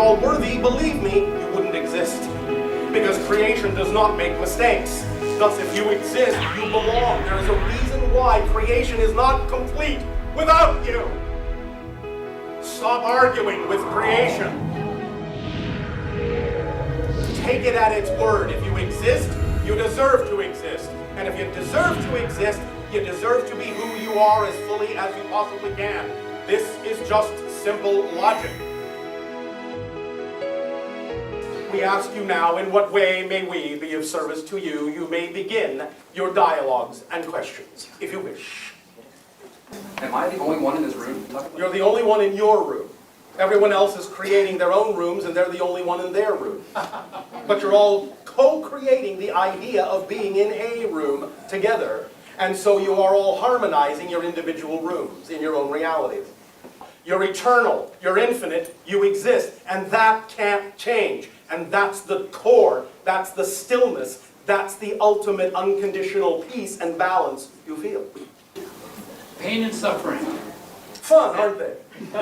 all worthy, believe me, you wouldn't exist. Because creation does not make mistakes. Thus, if you exist, you belong. There is a reason why creation is not complete without you. Stop arguing with creation. Take it at its word. If you exist, you deserve to exist. And if you deserve to exist, you deserve to be who you are as fully as you possibly can. This is just simple logic. We ask you now, in what way may we be of service to you? You may begin your dialogues and questions, if you wish. Am I the only one in this room? You're the only one in your room. Everyone else is creating their own rooms, and they're the only one in their room. But you're all co-creating the idea of being in a room together, and so you are all harmonizing your individual rooms in your own realities. You're eternal, you're infinite, you exist, and that can't change. And that's the core, that's the stillness, that's the ultimate unconditional peace and balance you feel. Pain and suffering. Fun, aren't they? It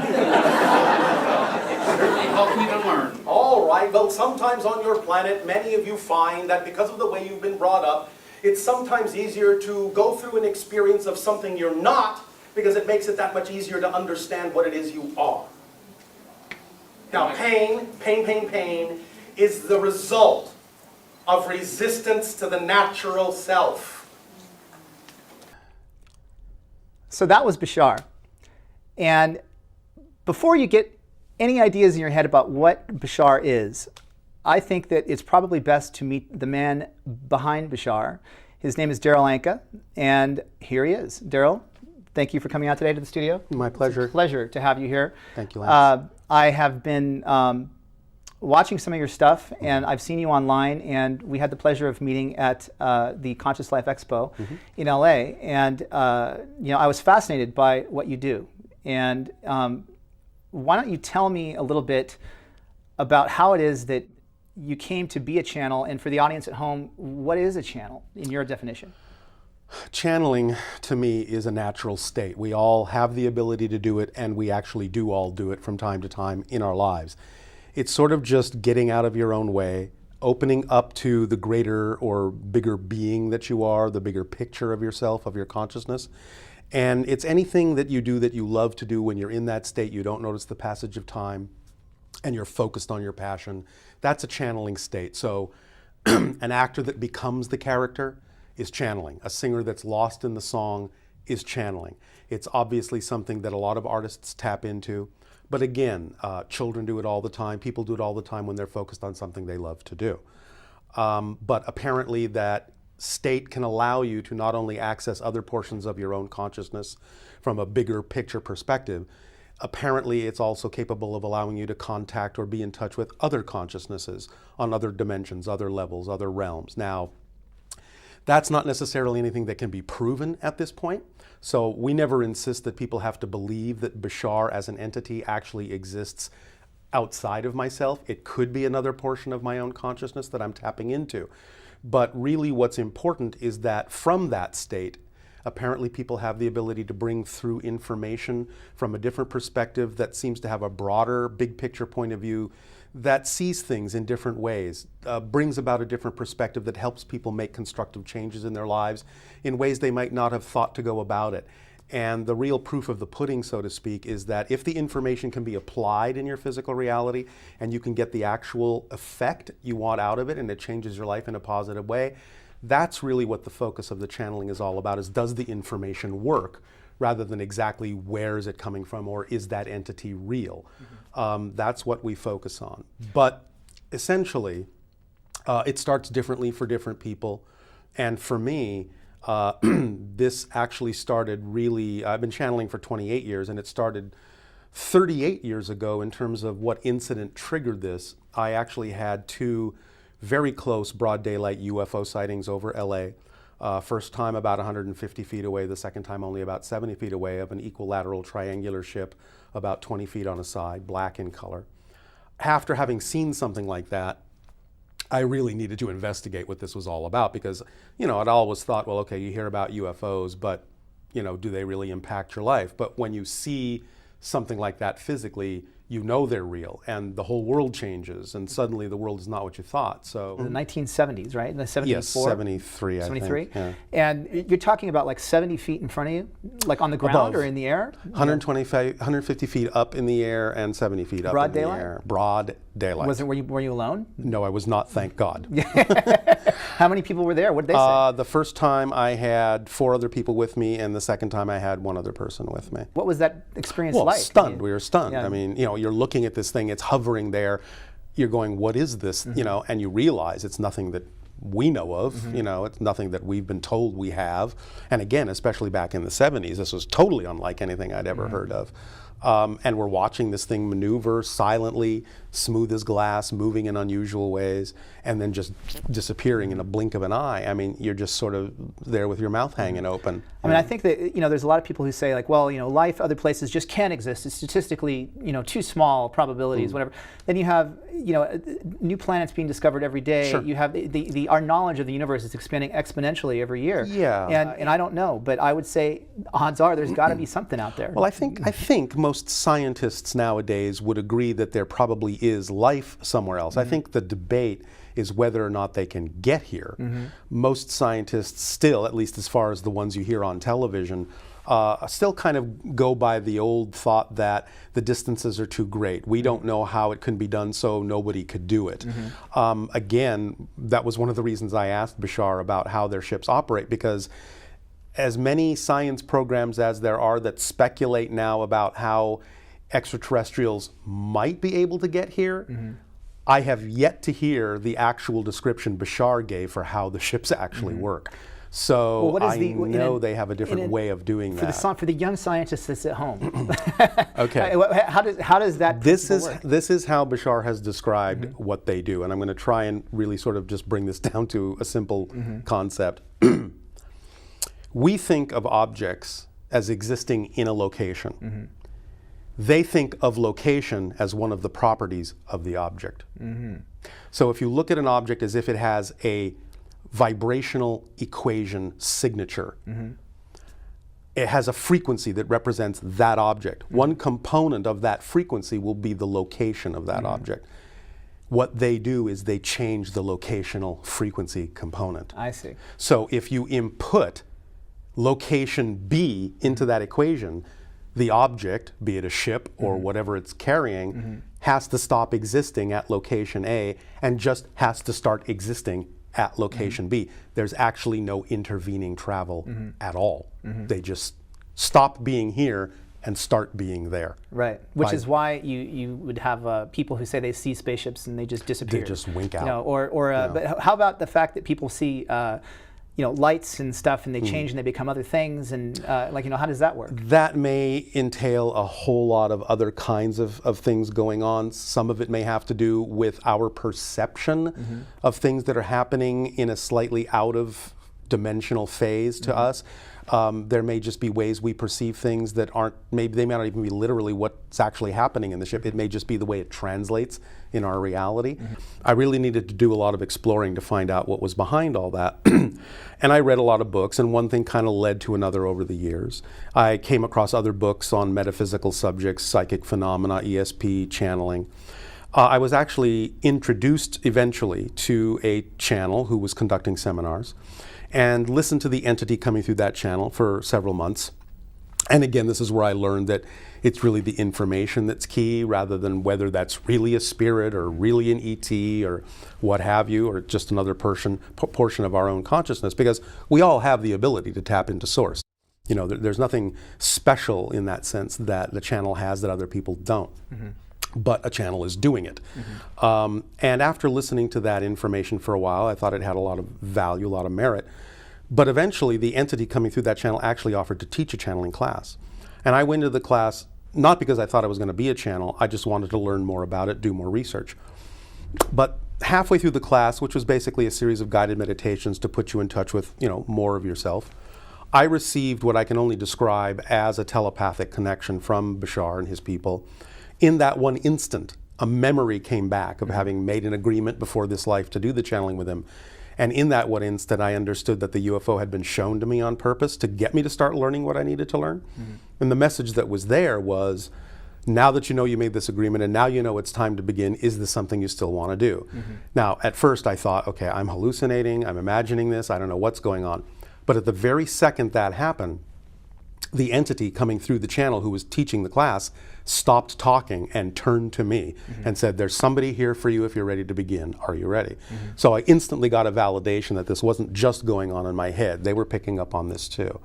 certainly helped me to learn. All right, well, sometimes on your planet, many of you find that because of the way you've been brought up, it's sometimes easier to go through an experience of something you're not, because it makes it that much easier to understand what it is you are. Now, pain is the result of resistance to the natural self. So that was Bashar. And before you get any ideas in your head about what Bashar is, I think that it's probably best to meet the man behind Bashar. His name is Darryl Anka, and here he is. Darryl, thank you for coming out today to the studio. My pleasure. It's a pleasure to have you here. Thank you, Lance. I have been watching some of your stuff, and I've seen you online, and we had the pleasure of meeting at the Conscious Life Expo in LA, and I was fascinated by what you do. And why don't you tell me a little bit about how it is that you came to be a channel, and for the audience at home, what is a channel in your definition? Channeling, to me, is a natural state. We all have the ability to do it, and we actually do all do it from time to time in our lives. It's sort of just getting out of your own way, opening up to the greater or bigger being that you are, the bigger picture of yourself, of your consciousness. And it's anything that you do that you love to do when you're in that state, you don't notice the passage of time, and you're focused on your passion. That's a channeling state. So an actor that becomes the character is channeling. A singer that's lost in the song is channeling. It's obviously something that a lot of artists tap into. But again, children do it all the time. People do it all the time when they're focused on something they love to do. But apparently that state can allow you to not only access other portions of your own consciousness from a bigger picture perspective, apparently it's also capable of allowing you to contact or be in touch with other consciousnesses on other dimensions, other levels, other realms. Now, that's not necessarily anything that can be proven at this point. So we never insist that people have to believe that Bashar as an entity actually exists outside of myself. It could be another portion of my own consciousness that I'm tapping into. But really what's important is that from that state, apparently people have the ability to bring through information from a different perspective that seems to have a broader, big picture point of view that sees things in different ways, brings about a different perspective that helps people make constructive changes in their lives in ways they might not have thought to go about it. And the real proof of the pudding, so to speak, is that if the information can be applied in your physical reality and you can get the actual effect you want out of it and it changes your life in a positive way, that's really what the focus of the channeling is all about, is does the information work rather than exactly where is it coming from or is that entity real? That's what we focus on. But essentially, it starts differently for different people. And for me, this actually started really, I've been channeling for 28 years, and it started 38 years ago in terms of what incident triggered this. I actually had two very close broad daylight UFO sightings over LA. First time about 150 feet away, the second time only about 70 feet away, of an equilateral triangular ship about 20 feet on a side, black in color. After having seen something like that, I really needed to investigate what this was all about because, I'd always thought, well, okay, you hear about UFOs, but, do they really impact your life? But when you see something like that physically, you know they're real, and the whole world changes, and suddenly the world is not what you thought. So The 1970s, right? In the 74? yes, 73, I 73? think. Yeah. And you're talking about like 70 feet in front of you? Like on the ground Above. or in the air? 150 feet up in the air and 70 feet up Broad in the daylight? air. Broad daylight. Were you alone? No, I was not, thank God. How many people were there? What did they say? The first time I had 4 other people with me, and the second time I had 1 other person with me. What was that experience Well, like? stunned. We were stunned. Yeah. I mean, you're looking at this thing, it's hovering there. You're going, what is this? And you realize it's nothing that we know of. It's nothing that we've been told we have. And again, especially back in the 70s, this was totally unlike anything I'd ever heard of. And we're watching this thing maneuver silently, smooth as glass, moving in unusual ways, and then just disappearing in a blink of an eye. I mean, you're just sort of there with your mouth hanging open. I mean, I think that, there's a lot of people who say like, well, life other places just can't exist. It's statistically, too small probabilities, whatever. Then you have, new planets being discovered every day. Sure. You have our knowledge of the universe is expanding exponentially every year. Yeah. And I don't know, but I would say odds are there's got to be something out there. Well, I think most scientists nowadays would agree that there probably is life somewhere else. I think the debate is whether or not they can get here. Most scientists still, at least as far as the ones you hear on television, still kind of go by the old thought that the distances are too great. We don't know how it can be done, so nobody could do it. Again, that was one of the reasons I asked Bashar about how their ships operate, because as many science programs as there are that speculate now about how extraterrestrials might be able to get here, I have yet to hear the actual description Bashar gave for how the ships actually work. So Well, what is I the- know they have a different way of doing for that. for the young scientist that's at home. Okay. How does that This principle is work? this is how Bashar has described what they do, and I'm going to try and really sort of just bring this down to a simple concept. We think of objects as existing in a location. They think of location as one of the properties of the object. So if you look at an object as if it has a vibrational equation signature, it has a frequency that represents that object. One component of that frequency will be the location of that object. What they do is they change the locational frequency component. I see. So if you input location B into that equation, the object, be it a ship or whatever it's carrying, has to stop existing at location A and just has to start existing at location B. There's actually no intervening travel at all. They just stop being here and start being there. Right, which By- is why you would have people who say they see spaceships and they just disappear. They just wink out. But how about the fact that people see lights and stuff and they change and they become other things and how does that work? That may entail a whole lot of other kinds of things going on. Some of it may have to do with our perception of things that are happening in a slightly out of dimensional phase to us. There may just be ways we perceive things that aren't, maybe they may not even be literally what's actually happening in the ship. It may just be the way it translates in our reality. I really needed to do a lot of exploring to find out what was behind all that. And I read a lot of books, and one thing kind of led to another over the years. I came across other books on metaphysical subjects, psychic phenomena, ESP, channeling. I was actually introduced eventually to a channel who was conducting seminars, and listened to the entity coming through that channel for several months. And again, this is where I learned that it's really the information that's key rather than whether that's really a spirit or really an ET or what have you, or just another portion of our own consciousness, because we all have the ability to tap into source. There's nothing special in that sense that the channel has that other people don't. But a channel is doing it. And after listening to that information for a while, I thought it had a lot of value, a lot of merit. But eventually, the entity coming through that channel actually offered to teach a channeling class. And I went to the class not because I thought I was going to be a channel, I just wanted to learn more about it, do more research. But halfway through the class, which was basically a series of guided meditations to put you in touch with, more of yourself, I received what I can only describe as a telepathic connection from Bashar and his people. In that one instant, a memory came back of having made an agreement before this life to do the channeling with him. And in that one instant, I understood that the UFO had been shown to me on purpose to get me to start learning what I needed to learn. And the message that was there was, Now that you know you made this agreement and now you know it's time to begin, is this something you still want to do? Now, at first I thought, okay, I'm hallucinating, I'm imagining this, I don't know what's going on. But at the very second that happened, the entity coming through the channel who was teaching the class stopped talking and turned to me and said, there's somebody here for you if you're ready to begin. Are you ready? So I instantly got a validation that this wasn't just going on in my head. They were picking up on this too.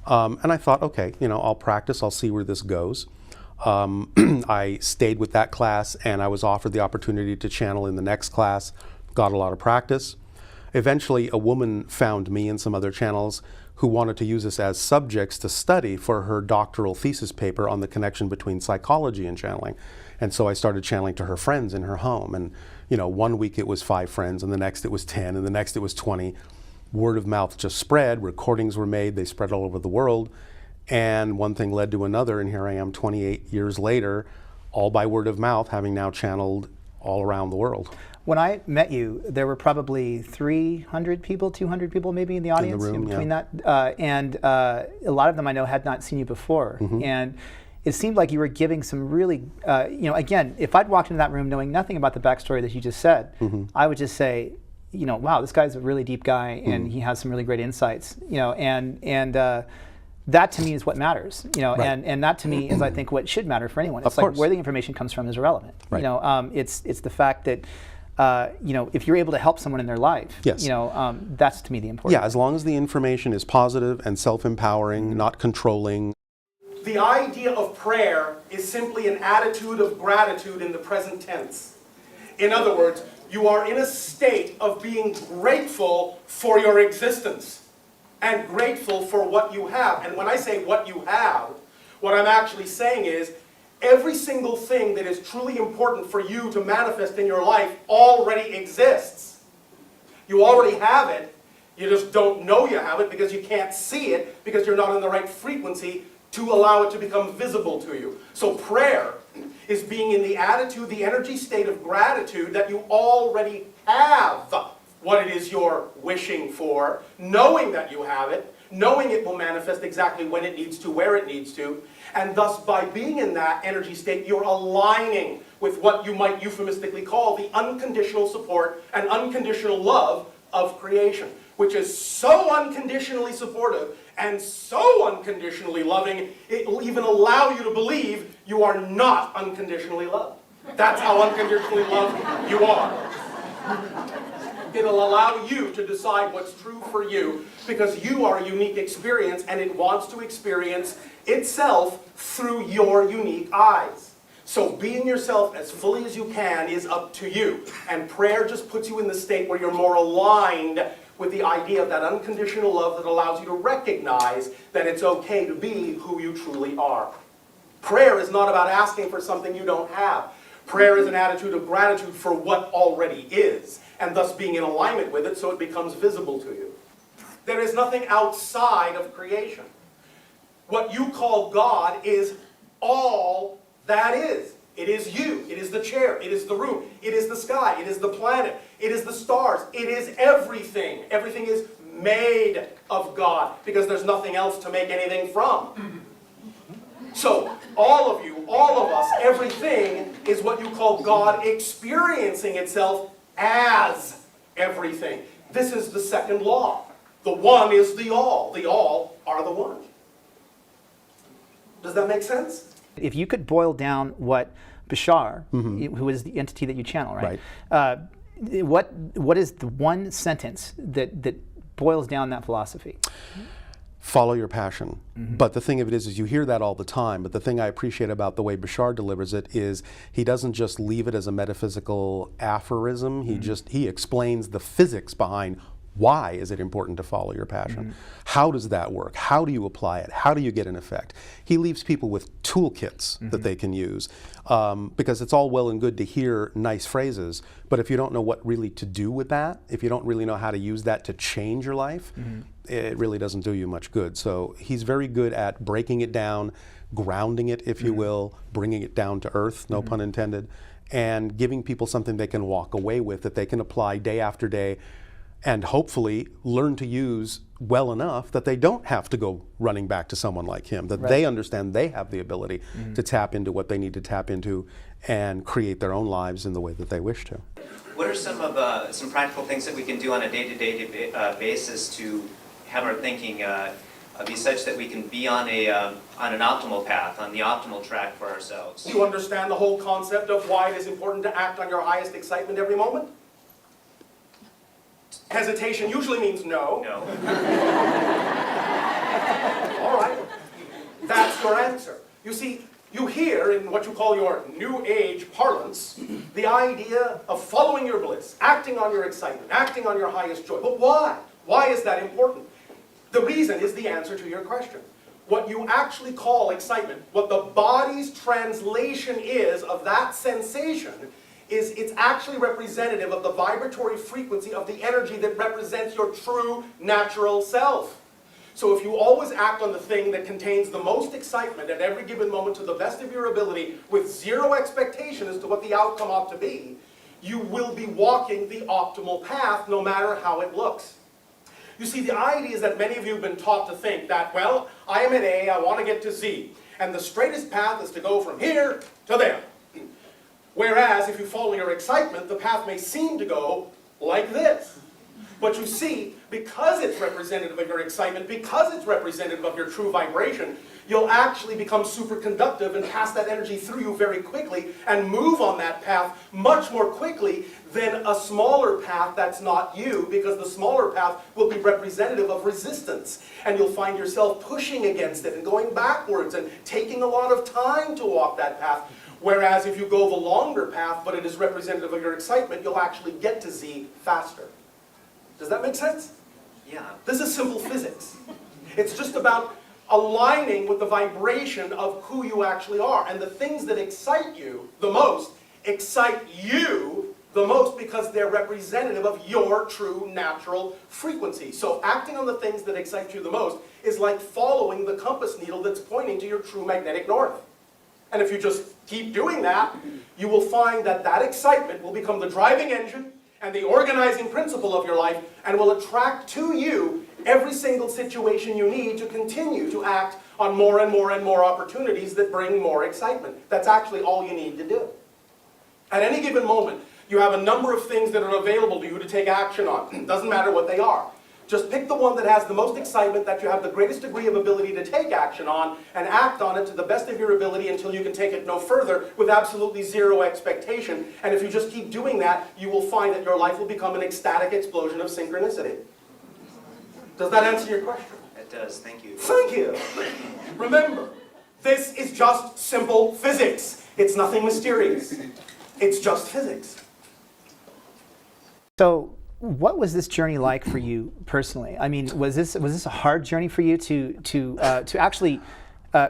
And I thought, okay, I'll practice, I'll see where this goes. I stayed with that class and I was offered the opportunity to channel in the next class, got a lot of practice. Eventually, a woman found me and some other channels who wanted to use us as subjects to study for her doctoral thesis paper on the connection between psychology and channeling. And so I started channeling to her friends in her home. And, 1 week it was 5 friends, and the next it was 10, and the next it was 20. Word of mouth just spread, recordings were made, they spread all over the world. And one thing led to another, and here I am 28 years later, all by word of mouth, having now channeled all around the world. When I met you, there were probably 300 people, 200 people maybe in the audience room, between that. And a lot of them I know had not seen you before. And it seemed like you were giving some really, again, if I'd walked into that room knowing nothing about the backstory that you just said, I would just say, wow, this guy's a really deep guy and he has some really great insights, and that to me is what matters, Right. and that to me is, I think, what should matter for anyone. It's Of like course. where the information comes from is irrelevant. Right. It's the fact that if you're able to help someone in their life, Yes. That's to me the important. Yeah, as long as the information is positive and self-empowering, not controlling. The idea of prayer is simply an attitude of gratitude in the present tense. In other words, you are in a state of being grateful for your existence and grateful for what you have. And when I say what you have, what I'm actually saying is every single thing that is truly important for you to manifest in your life already exists. You already have it. You just don't know you have it because you can't see it because you're not in the right frequency to allow it to become visible to you. So prayer is being in the attitude, the energy state of gratitude that you already have what it is you're wishing for, knowing that you have it, knowing it will manifest exactly when it needs to, where it needs to, and thus by being in that energy state, you're aligning with what you might euphemistically call the unconditional support and unconditional love of creation, which is so unconditionally supportive and so unconditionally loving, it will even allow you to believe you are not unconditionally loved. That's how unconditionally loved you are. It'll allow you to decide what's true for you because you are a unique experience and it wants to experience itself through your unique eyes. So being yourself as fully as you can is up to you. And prayer just puts you in the state where you're more aligned with the idea of that unconditional love that allows you to recognize that it's okay to be who you truly are. Prayer is not about asking for something you don't have. Prayer is an attitude of gratitude for what already is, and thus being in alignment with it so it becomes visible to you. There is nothing outside of creation. What you call God is all that is. It is you. It is the chair. It is the room. It is the sky. It is the planet. It is the stars. It is everything. Everything is made of God because there's nothing else to make anything from. So all of you, all of us, everything is what you call God experiencing itself as everything. This is the second law. The one is the all. The all are the one. Does that make sense? If you could boil down what Bashar, who is the entity that you channel, right? What is the one sentence that boils down that philosophy? Follow your passion. But the thing of it is you hear that all the time, but the thing I appreciate about the way Bashar delivers it is he doesn't just leave it as a metaphysical aphorism, he explains the physics behind why is it important to follow your passion. How does that work? How do you apply it? How do you get an effect? He leaves people with toolkits that they can use because it's all well and good to hear nice phrases, but if you don't know what really to do with that, if you don't really know how to use that to change your life, it really doesn't do you much good. So he's very good at breaking it down, grounding it, if you will, bringing it down to earth, no pun intended, and giving people something they can walk away with that they can apply day after day, and hopefully learn to use well enough that they don't have to go running back to someone like him, that they understand they have the ability to tap into what they need to tap into and create their own lives in the way that they wish to. What are some practical things that we can do on a day-to-day basis to have our thinking be such that we can be on an optimal path, on the optimal track for ourselves? You understand the whole concept of why it is important to act on your highest excitement every moment? Hesitation usually means no. No. All right. That's your answer. You see, you hear in what you call your New Age parlance the idea of following your bliss, acting on your excitement, acting on your highest joy. But why? Why is that important? The reason is the answer to your question. What you actually call excitement, what the body's translation is of that sensation, is it's actually representative of the vibratory frequency of the energy that represents your true natural self. So if you always act on the thing that contains the most excitement at every given moment to the best of your ability with zero expectation as to what the outcome ought to be, you will be walking the optimal path no matter how it looks. You see, the idea is that many of you have been taught to think that, well, I am at A, I want to get to Z, and the straightest path is to go from here to there. Whereas, if you follow your excitement, the path may seem to go like this. But you see, because it's representative of your excitement, because it's representative of your true vibration, you'll actually become superconductive and pass that energy through you very quickly and move on that path much more quickly than a smaller path that's not you, because the smaller path will be representative of resistance. And you'll find yourself pushing against it and going backwards and taking a lot of time to walk that path. Whereas if you go the longer path, but it is representative of your excitement, you'll actually get to Z faster. Does that make sense? Yeah. This is simple physics. It's just about aligning with the vibration of who you actually are. And the things that excite you the most excite you the most because they're representative of your true natural frequency. So acting on the things that excite you the most is like following the compass needle that's pointing to your true magnetic north. And if you just keep doing that, you will find that that excitement will become the driving engine and the organizing principle of your life, and will attract to you every single situation you need to continue to act on more and more and more opportunities that bring more excitement. That's actually all you need to do. At any given moment, you have a number of things that are available to you to take action on. Doesn't matter what they are. Just pick the one that has the most excitement, that you have the greatest degree of ability to take action on, and act on it to the best of your ability until you can take it no further with absolutely zero expectation. And if you just keep doing that, you will find that your life will become an ecstatic explosion of synchronicity. Does that answer your question? It does. Thank you. Thank you. Remember, this is just simple physics. It's nothing mysterious. It's just physics. So, what was this journey like for you personally? I mean, was this a hard journey for you to actually,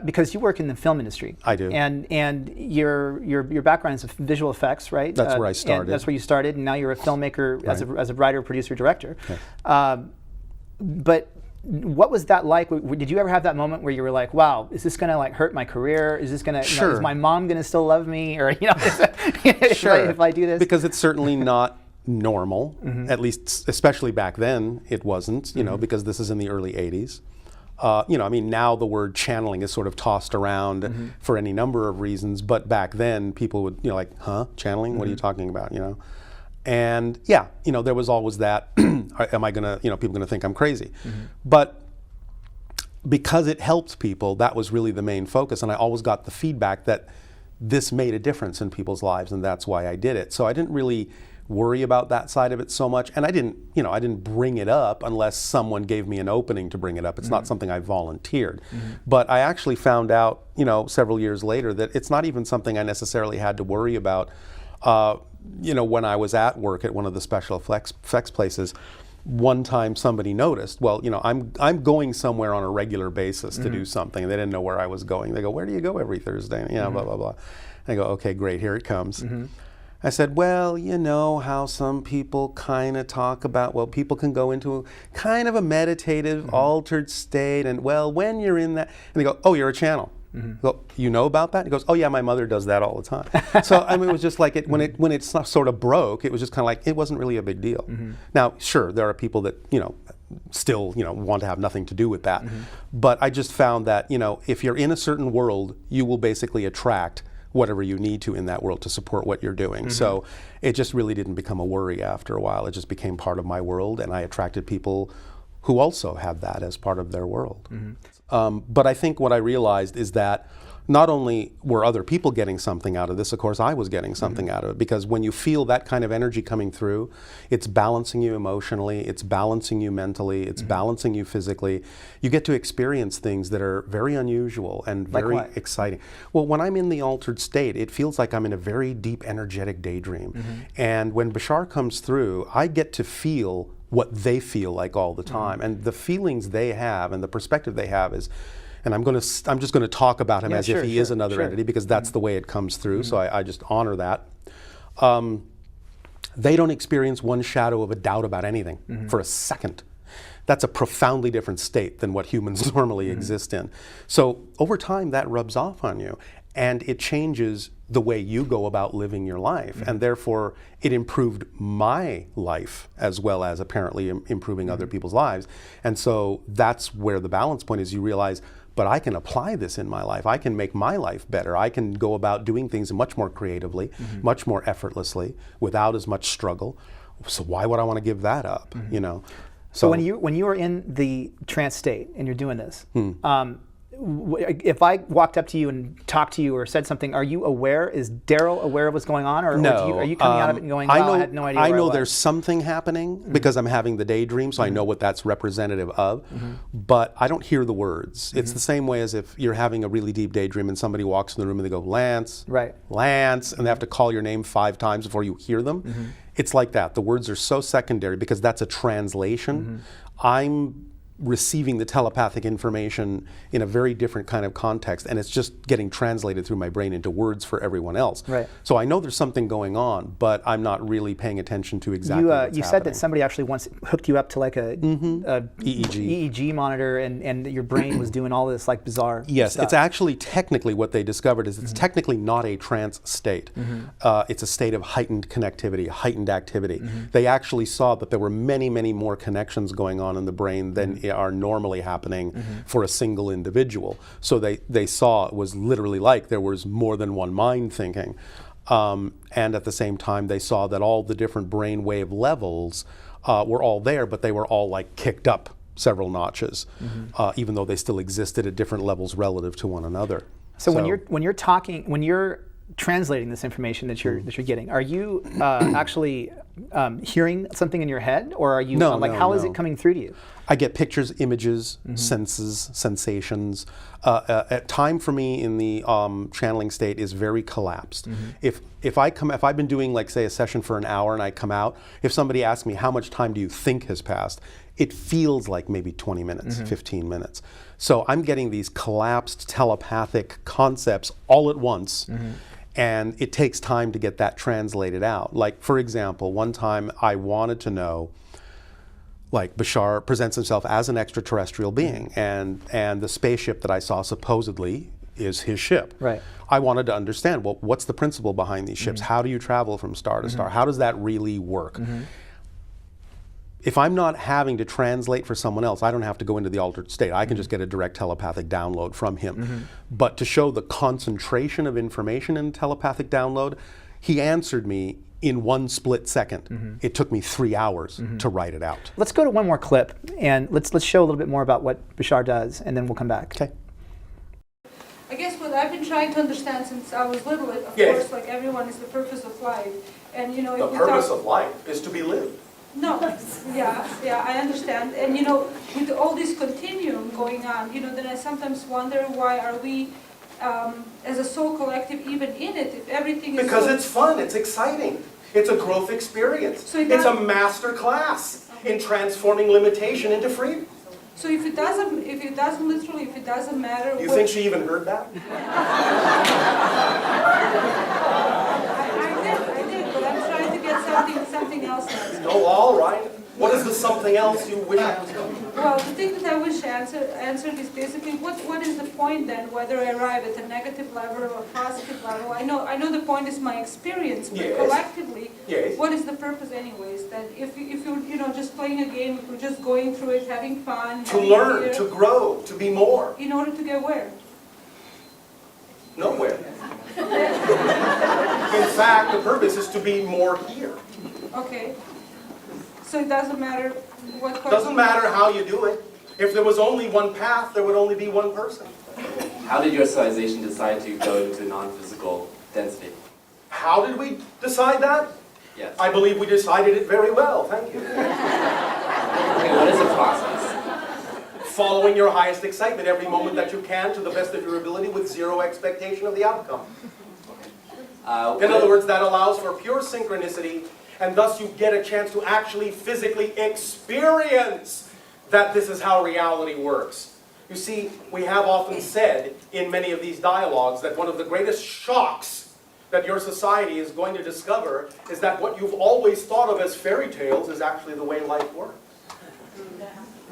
because you work in the film industry? I do. And your background is visual effects, right? That's where I started. And that's where you started, and now you're a filmmaker, Right. as a writer, producer, director. Okay. But what was that like? Did you ever have that moment where you were like, "Wow, is this gonna like hurt my career? Is this gonna, Sure. is my mom gonna still love me, or Sure. if I do this?" Because it's certainly not normal, at least especially back then it wasn't, because this is in the early 80s. I mean, now the word channeling is sort of tossed around for any number of reasons, but back then people would, like, huh, channeling? What are you talking about, And yeah, there was always that, am I gonna, people gonna think I'm crazy? But because it helped people, that was really the main focus, and I always got the feedback that this made a difference in people's lives, and that's why I did it. So I didn't really worry about that side of it so much, and I didn't bring it up unless someone gave me an opening to bring it up. It's not something I volunteered. But I actually found out, several years later, that it's not even something I necessarily had to worry about. When I was at work at one of the special effects places, one time somebody noticed, well, I'm going somewhere on a regular basis to do something. They didn't know where I was going. They go, "Where do you go every Thursday?" Blah, blah, blah. I go, "Okay, great, here it comes." I said, "Well, you know how some people kind of talk about, well, people can go into kind of a meditative, altered state, and well, when you're in that," and they go, "Oh, you're a channel." Well, you know about that? He goes, oh yeah, my mother does that all the time. So I mean, it was just like when it sort of broke, it was just kind of like, it wasn't really a big deal. Now, sure, there are people that, still, want to have nothing to do with that. But I just found that, if you're in a certain world, you will basically attract whatever you need to in that world to support what you're doing. So it just really didn't become a worry after a while. It just became part of my world, and I attracted people who also had that as part of their world. But I think what I realized is that not only were other people getting something out of this, of course I was getting something out of it, because when you feel that kind of energy coming through, it's balancing you emotionally, it's balancing you mentally, it's balancing you physically. You get to experience things that are very unusual and very exciting. Well, when I'm in the altered state, it feels like I'm in a very deep energetic daydream. And when Bashar comes through, I get to feel what they feel like all the time. And the feelings they have and the perspective they have is, and I'm just going to talk about him as if he is another entity, because that's the way it comes through, so I just honor that. They don't experience one shadow of a doubt about anything for a second. That's a profoundly different state than what humans normally exist in. So over time, that rubs off on you, and it changes the way you go about living your life, and therefore it improved my life as well as apparently improving other people's lives. And so that's where the balance point is. You realize, but I can apply this in my life. I can make my life better. I can go about doing things much more creatively, much more effortlessly, without as much struggle. So why would I want to give that up? So when you are in the trance state and you're doing this, if I walked up to you and talked to you or said something, are you aware? Is Darryl aware of what's going on, or no? Are you coming out of it and going, "Wow, I had no idea"? I know there's something happening because I'm having the daydream, so I know what that's representative of. But I don't hear the words. It's the same way as if you're having a really deep daydream and somebody walks in the room and they go, "Lance, Lance," and they have to call your name 5 times before you hear them. It's like that. The words are so secondary because that's a translation. I'm receiving the telepathic information in a very different kind of context, and it's just getting translated through my brain into words for everyone else. So I know there's something going on, but I'm not really paying attention to exactly what's happening. You said that somebody actually once hooked you up to like a EEG monitor, and your brain was doing all this like bizarre stuff. It's actually technically what they discovered is it's technically not a trance state. It's a state of heightened connectivity, heightened activity. They actually saw that there were many, many more connections going on in the brain than are normally happening for a single individual. So they saw it was literally like there was more than one mind thinking. And at the same time, they saw that all the different brainwave levels were all there, but they were all like kicked up several notches, even though they still existed at different levels relative to one another. So when you're translating this information that you're getting, are you actually hearing something in your head, or are you how is it coming through to you? I get pictures, images, senses, sensations. Time for me in the channeling state is very collapsed. If I've been doing, like, say, a session for an hour and I come out, if somebody asks me how much time do you think has passed, it feels like maybe 20 minutes, 15 minutes. So I'm getting these collapsed telepathic concepts all at once. And it takes time to get that translated out. Like, for example, one time I wanted to know, like, Bashar presents himself as an extraterrestrial being, and the spaceship that I saw supposedly is his ship. I wanted to understand, well, what's the principle behind these ships? How do you travel from star to star? How does that really work? If I'm not having to translate for someone else, I don't have to go into the altered state. I can just get a direct telepathic download from him. But to show the concentration of information in telepathic download, he answered me in one split second. It took me 3 hours to write it out. Let's go to one more clip, and let's show a little bit more about what Bashar does, and then we'll come back. Okay. I guess what I've been trying to understand since I was little, of course, like everyone, is the purpose of life. And if the purpose of life is to be lived. No, yeah, I understand. And with all this continuum going on, then I sometimes wonder, why are we, as a soul collective, even in it, if everything is because it's fun, it's exciting, it's a growth experience. So it's a master class in transforming limitation into freedom. So if it doesn't matter. You think she even heard that? I did, but I'm trying to get something else. Oh, all right. What is the something else you wish answered? Well, the thing that I wish answered is basically what is the point then, whether I arrive at a negative level or a positive level? I know the point is my experience, but Yes. collectively, Yes. what is the purpose anyways? That if you're just playing a game, if you're just going through it, having fun, To having learn, fear, to grow, to be more. in order to get where? Nowhere. In fact, the purpose is to be more here. Okay. So it doesn't matter what. Doesn't matter how you do it. If there was only one path, there would only be one person. How did your civilization decide to go to non-physical density? How did we decide that? Yes. I believe we decided it very well, thank you. Okay, what is the process? Following your highest excitement every moment that you can to the best of your ability with zero expectation of the outcome. In other words, that allows for pure synchronicity, and thus you get a chance to actually physically experience that this is how reality works. You see, we have often said in many of these dialogues that one of the greatest shocks that your society is going to discover is that what you've always thought of as fairy tales is actually the way life works.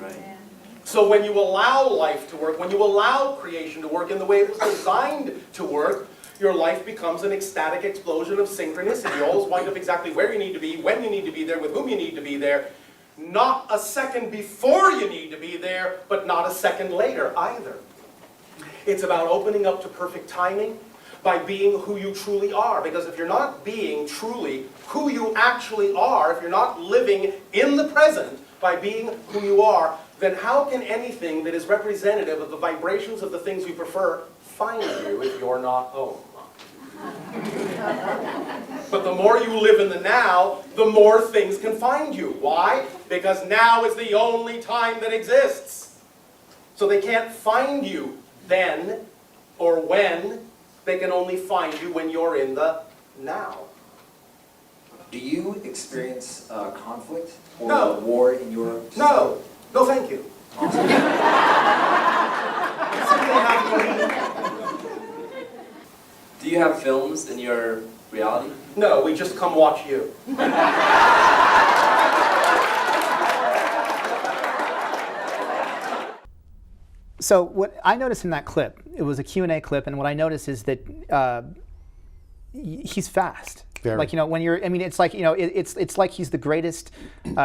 Right. So when you allow life to work, when you allow creation to work in the way it was designed to work, your life becomes an ecstatic explosion of synchronicity. You always wind up exactly where you need to be, when you need to be there, with whom you need to be there. Not a second before you need to be there, but not a second later either. It's about opening up to perfect timing by being who you truly are. Because if you're not being truly who you actually are, if you're not living in the present by being who you are, then how can anything that is representative of the vibrations of the things you prefer find you if you're not home? But the more you live in the now, the more things can find you. Why? Because now is the only time that exists. So they can't find you then or when. They can only find you when you're in the now. Do you experience conflict or No. war in your society? No. No, thank you. Simply have to Do you have films in your reality? No, we just come watch you. So what I noticed in that clip, it was a Q&A clip, and what I noticed is that he's fast. Very. Like, when you're, I mean, it's like, it's like he's the greatest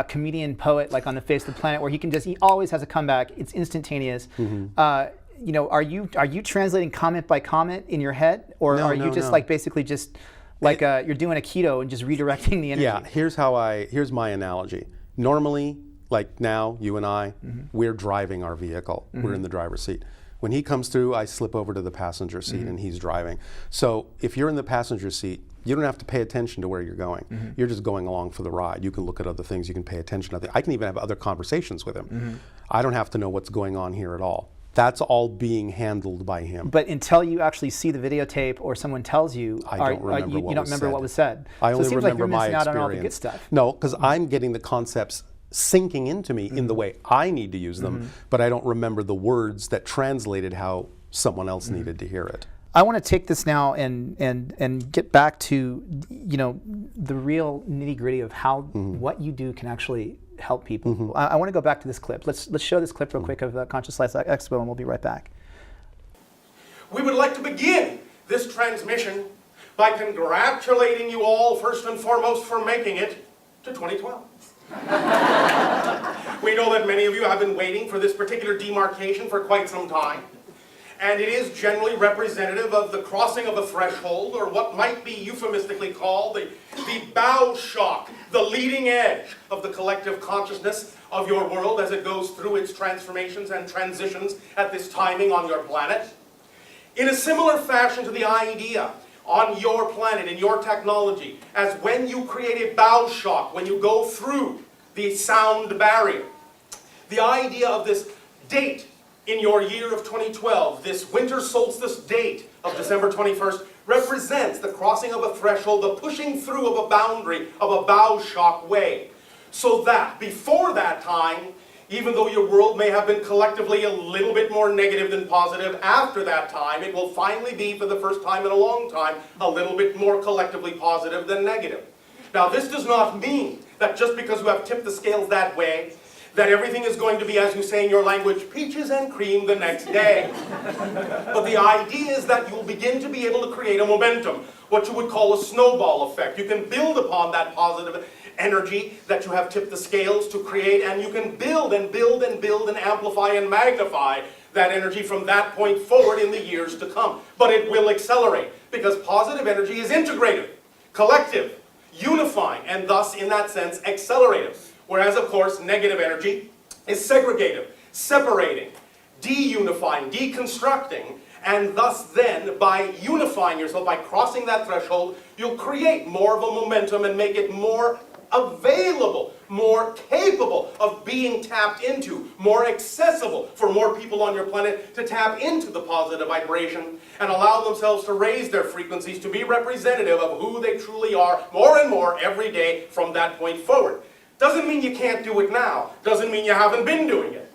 comedian poet, like, on the face of the planet, where he always has a comeback. It's instantaneous. Mm-hmm. Are you translating comment by comment in your head, or No, are you no, just no. like basically just like you're doing a keto and just redirecting the energy? Yeah, here's my analogy. Normally, like now, you and I, we're driving our vehicle. We're in the driver's seat. When he comes through, I slip over to the passenger seat and he's driving. So if you're in the passenger seat, you don't have to pay attention to where you're going. You're just going along for the ride. You can look at other things, you can pay attention to other things. I can even have other conversations with him. I don't have to know what's going on here at all. That's all being handled by him. But until you actually see the videotape or someone tells you, I don't remember you what don't was remember said. what was said. I So only it seems remember like you're my missing out on all the experience. good stuff. No, because I'm getting the concepts sinking into me in the way I need to use them, but I don't remember the words that translated how someone else needed to hear it. I want to take this now and get back to the real nitty gritty of how what you do can actually help people. I want to go back to this clip. Let's show this clip real quick of Conscious Life Expo, and we'll be right back. We would like to begin this transmission by congratulating you all, first and foremost, for making it to 2012. We know that many of you have been waiting for this particular demarcation for quite some time. And it is generally representative of the crossing of a threshold, or what might be euphemistically called the bow shock, the leading edge of the collective consciousness of your world as it goes through its transformations and transitions at this timing on your planet. In a similar fashion to the idea on your planet, in your technology, as when you create a bow shock, when you go through the sound barrier, the idea of this date in your year of 2012, this winter solstice date of December 21st, represents the crossing of a threshold, the pushing through of a boundary of a bow shock wave. So that before that time, even though your world may have been collectively a little bit more negative than positive, after that time, it will finally be, for the first time in a long time, a little bit more collectively positive than negative. Now, this does not mean that just because you have tipped the scales that way, that everything is going to be, as you say in your language, peaches and cream the next day. But the idea is that you will begin to be able to create a momentum, what you would call a snowball effect. You can build upon that positive energy that you have tipped the scales to create, and you can build and build and build and amplify and magnify that energy from that point forward in the years to come. But it will accelerate, because positive energy is integrative, collective, unifying, and thus, in that sense, accelerative. Whereas, of course, negative energy is segregative, separating, deunifying, deconstructing, and thus then, by unifying yourself, by crossing that threshold, you'll create more of a momentum and make it more available, more capable of being tapped into, more accessible for more people on your planet to tap into the positive vibration and allow themselves to raise their frequencies to be representative of who they truly are more and more every day from that point forward. Doesn't mean you can't do it now. Doesn't mean you haven't been doing it.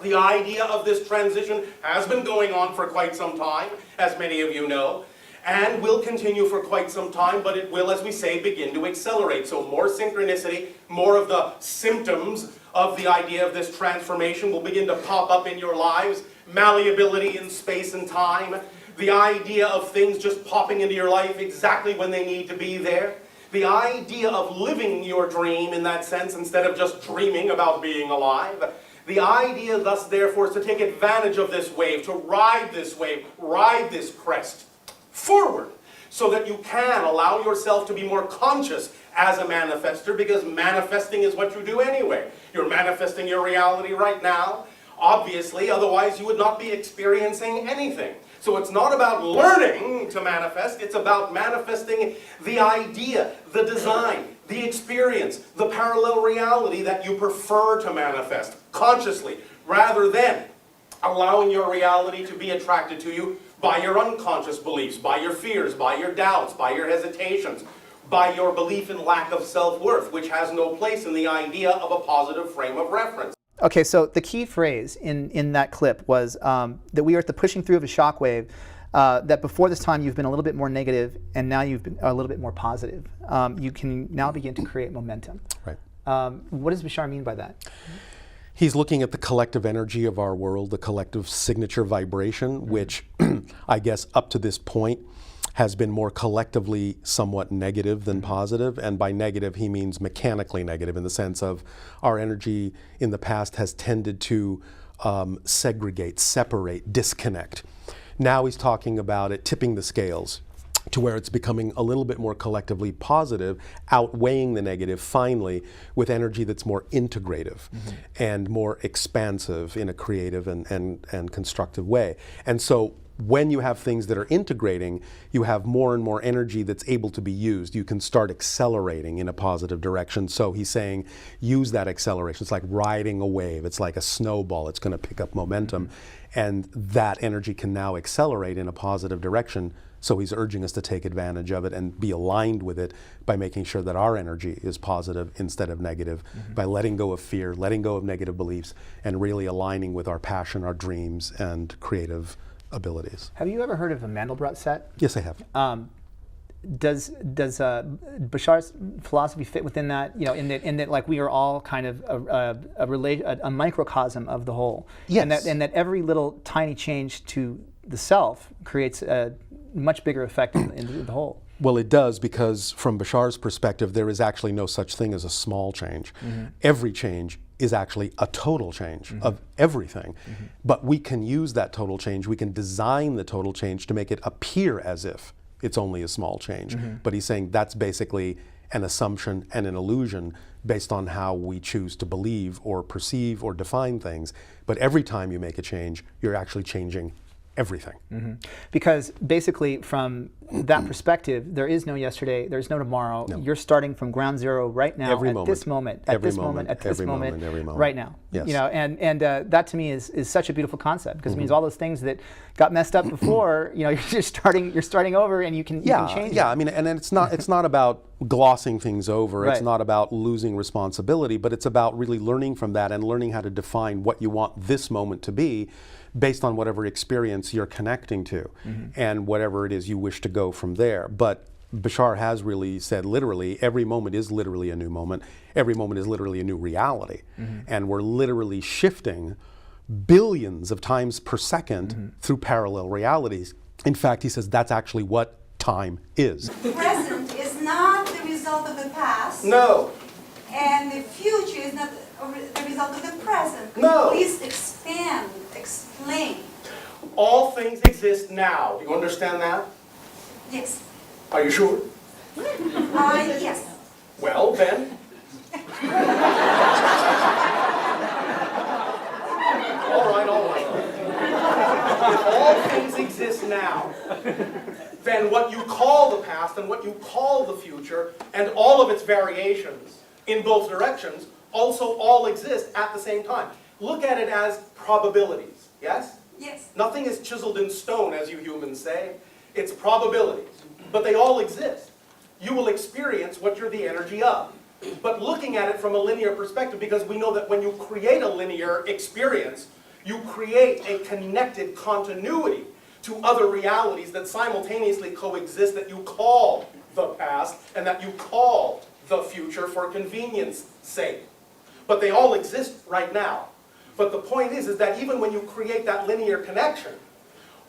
The idea of this transition has been going on for quite some time, as many of you know, and will continue for quite some time, but it will, as we say, begin to accelerate. So more synchronicity, more of the symptoms of the idea of this transformation will begin to pop up in your lives. Malleability in space and time, the idea of things just popping into your life exactly when they need to be there. The idea of living your dream in that sense instead of just dreaming about being alive. The idea thus therefore is to take advantage of this wave, to ride this wave, ride this crest forward so that you can allow yourself to be more conscious as a manifester, because manifesting is what you do anyway. You're manifesting your reality right now, obviously, otherwise you would not be experiencing anything. So it's not about learning to manifest, it's about manifesting the idea, the design, the experience, the parallel reality that you prefer to manifest consciously, rather than allowing your reality to be attracted to you by your unconscious beliefs, by your fears, by your doubts, by your hesitations, by your belief in lack of self-worth, which has no place in the idea of a positive frame of reference. Okay, so the key phrase in that clip was that we are at the pushing through of a shockwave, that before this time you've been a little bit more negative and now you've been a little bit more positive. You can now begin to create momentum. Right. What does Bashar mean by that? He's looking at the collective energy of our world, the collective signature vibration, which I guess up to this point has been more collectively somewhat negative than positive. And by negative, he means mechanically negative in the sense of our energy in the past has tended to segregate, separate, disconnect. Now he's talking about it tipping the scales to where it's becoming a little bit more collectively positive, outweighing the negative finally with energy that's more integrative and more expansive in a creative and constructive way. And so when you have things that are integrating, you have more and more energy that's able to be used. You can start accelerating in a positive direction. So he's saying, use that acceleration. It's like riding a wave. It's like a snowball. It's going to pick up momentum. And that energy can now accelerate in a positive direction. So he's urging us to take advantage of it and be aligned with it by making sure that our energy is positive instead of negative, by letting go of fear, letting go of negative beliefs, and really aligning with our passion, our dreams, and creative abilities. Have you ever heard of a Mandelbrot set? Yes, I have. Does Bashar's philosophy fit within that? You know, in that like we are all kind of a microcosm of the whole. Yes. And that every little tiny change to the self creates a much bigger effect in the whole. Well, it does, because from Bashar's perspective, there is actually no such thing as a small change. Every change is actually a total change of everything. But we can use that total change, we can design the total change to make it appear as if it's only a small change. But he's saying that's basically an assumption and an illusion based on how we choose to believe or perceive or define things. But every time you make a change, you're actually changing everything. Because basically from that perspective, there is no yesterday, there's no tomorrow. No. You're starting from ground zero right now, Every at moment. this moment, at Every this moment, moment. at this Every moment, moment. Every moment. right now. Yes. You know, and that to me is such a beautiful concept, because it means all those things that got messed up before, you know, you're starting over, and you can change. Yeah, I mean, and it's not about glossing things over. Right. It's not about losing responsibility, but it's about really learning from that and learning how to define what you want this moment to be, based on whatever experience you're connecting to and whatever it is you wish to go from there. But Bashar has really said literally, every moment is literally a new moment. Every moment is literally a new reality. And we're literally shifting billions of times per second through parallel realities. In fact, he says that's actually what time is. Present is not the result of the past. No. And the future is not the result of the present. Could No. you please expand, explain? All things exist now. Do you understand that? Yes. Are you sure? Yes. Well, then. All right. If all things exist now, then what you call the past and what you call the future and all of its variations in both directions also all exist at the same time. Look at it as probabilities, yes? Yes. Nothing is chiseled in stone, as you humans say. It's probabilities. But they all exist. You will experience what you're the energy of. But looking at it from a linear perspective, because we know that when you create a linear experience, you create a connected continuity to other realities that simultaneously coexist that you call the past and that you call the future for convenience sake. But they all exist right now. But the point is that even when you create that linear connection,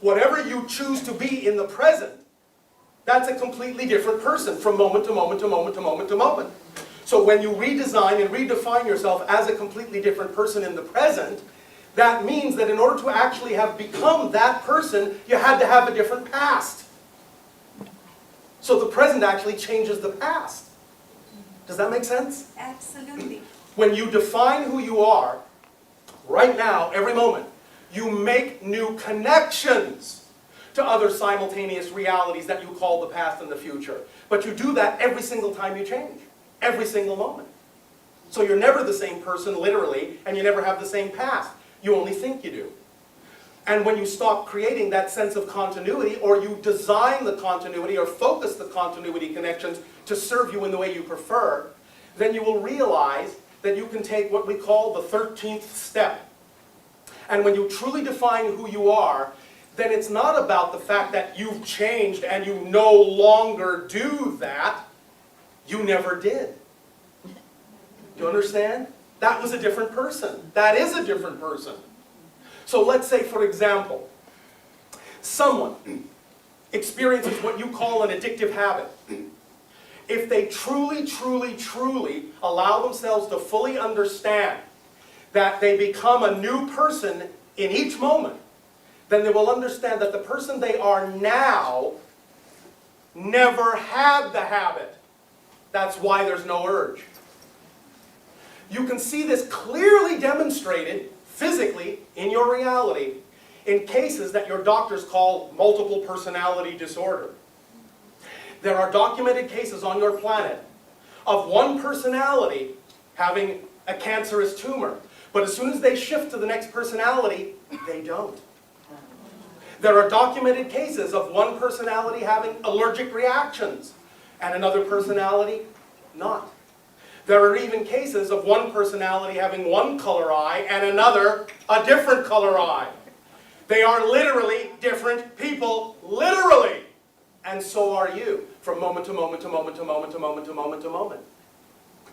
whatever you choose to be in the present, that's a completely different person from moment to moment to moment to moment to moment. So when you redesign and redefine yourself as a completely different person in the present, that means that in order to actually have become that person, you had to have a different past. So the present actually changes the past. Does that make sense? Absolutely. When you define who you are, right now, every moment, you make new connections to other simultaneous realities that you call the past and the future. But you do that every single time you change, every single moment. So you're never the same person, literally, and you never have the same past. You only think you do. And when you stop creating that sense of continuity, or you design the continuity or focus the continuity connections to serve you in the way you prefer, then you will realize that you can take what we call the 13th step. And when you truly define who you are, then it's not about the fact that you've changed and you no longer do that. You never did. Do you understand? That was a different person. That is a different person. So let's say, for example, someone experiences what you call an addictive habit. If they truly, truly, truly allow themselves to fully understand that they become a new person in each moment, then they will understand that the person they are now never had the habit. That's why there's no urge. You can see this clearly demonstrated physically in your reality in cases that your doctors call multiple personality disorder. There are documented cases on your planet of one personality having a cancerous tumor, but as soon as they shift to the next personality, they don't. There are documented cases of one personality having allergic reactions and another personality not. There are even cases of one personality having one color eye and another a different color eye. They are literally different people, literally. And so are you, from moment to moment to moment to moment to moment to moment to moment.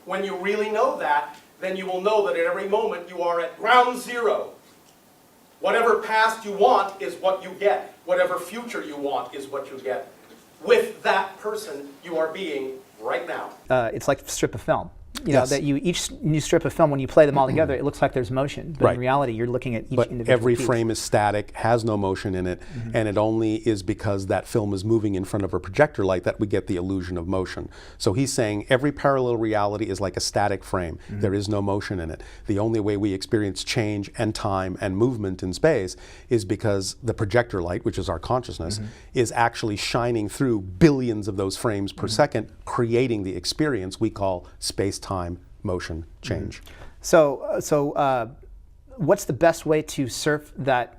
When you really know that, then you will know that at every moment you are at ground zero. Whatever past you want is what you get. Whatever future you want is what you get. With that person you are being right now. It's like a strip of film. You know, Yes. that each new strip of film, when you play them all together, it looks like there's motion. But Right. in reality, you're looking at each But individual every piece. frame is static, has no motion in it, and it only is because that film is moving in front of a projector light that we get the illusion of motion. So he's saying every parallel reality is like a static frame. There is no motion in it. The only way we experience change and time and movement in space is because the projector light, which is our consciousness, is actually shining through billions of those frames per second, creating the experience we call space-time motion change. So, what's the best way to surf that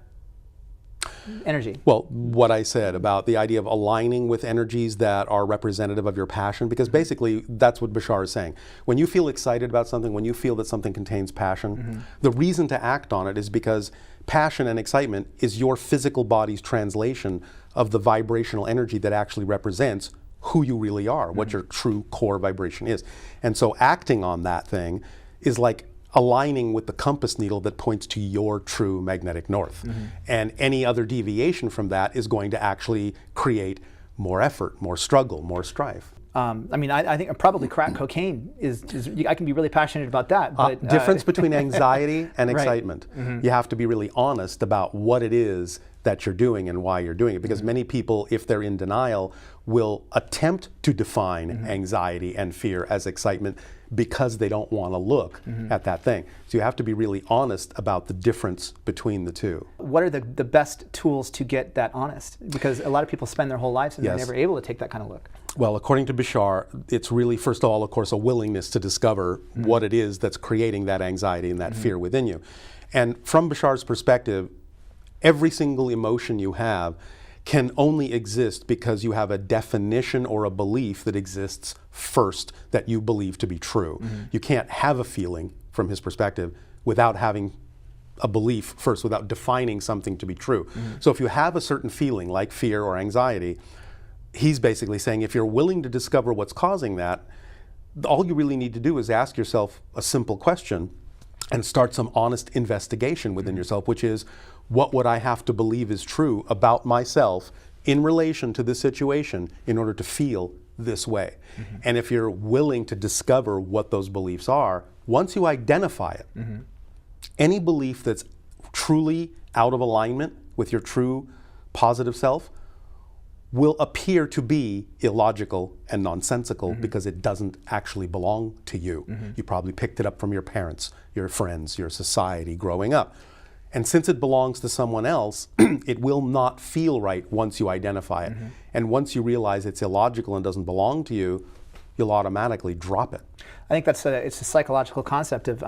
energy? Well, what I said about the idea of aligning with energies that are representative of your passion, because basically that's what Bashar is saying. When you feel excited about something, when you feel that something contains passion, the reason to act on it is because passion and excitement is your physical body's translation of the vibrational energy that actually represents who you really are, what your true core vibration is. And so acting on that thing is like aligning with the compass needle that points to your true magnetic north. And any other deviation from that is going to actually create more effort, more struggle, more strife. I mean, I think probably crack cocaine is I can be really passionate about that. But, difference between anxiety and Right. excitement. You have to be really honest about what it is that you're doing and why you're doing it. Because many people, if they're in denial, will attempt to define anxiety and fear as excitement because they don't want to look at that thing. So you have to be really honest about the difference between the two. What are the best tools to get that honest? Because a lot of people spend their whole lives and Yes. they're never able to take that kind of look. Well, according to Bashar, it's really, first of all, of course, a willingness to discover what it is that's creating that anxiety and that fear within you. And from Bashar's perspective, every single emotion you have can only exist because you have a definition or a belief that exists first that you believe to be true. You can't have a feeling, from his perspective, without having a belief first, without defining something to be true. So if you have a certain feeling, like fear or anxiety, he's basically saying if you're willing to discover what's causing that, all you really need to do is ask yourself a simple question and start some honest investigation within yourself, which is, what would I have to believe is true about myself in relation to this situation in order to feel this way? And if you're willing to discover what those beliefs are, once you identify it, any belief that's truly out of alignment with your true positive self will appear to be illogical and nonsensical because it doesn't actually belong to you. You probably picked it up from your parents, your friends, your society growing up. And since it belongs to someone else, it will not feel right once you identify it. And once you realize it's illogical and doesn't belong to you, you'll automatically drop it. I think it's a psychological concept of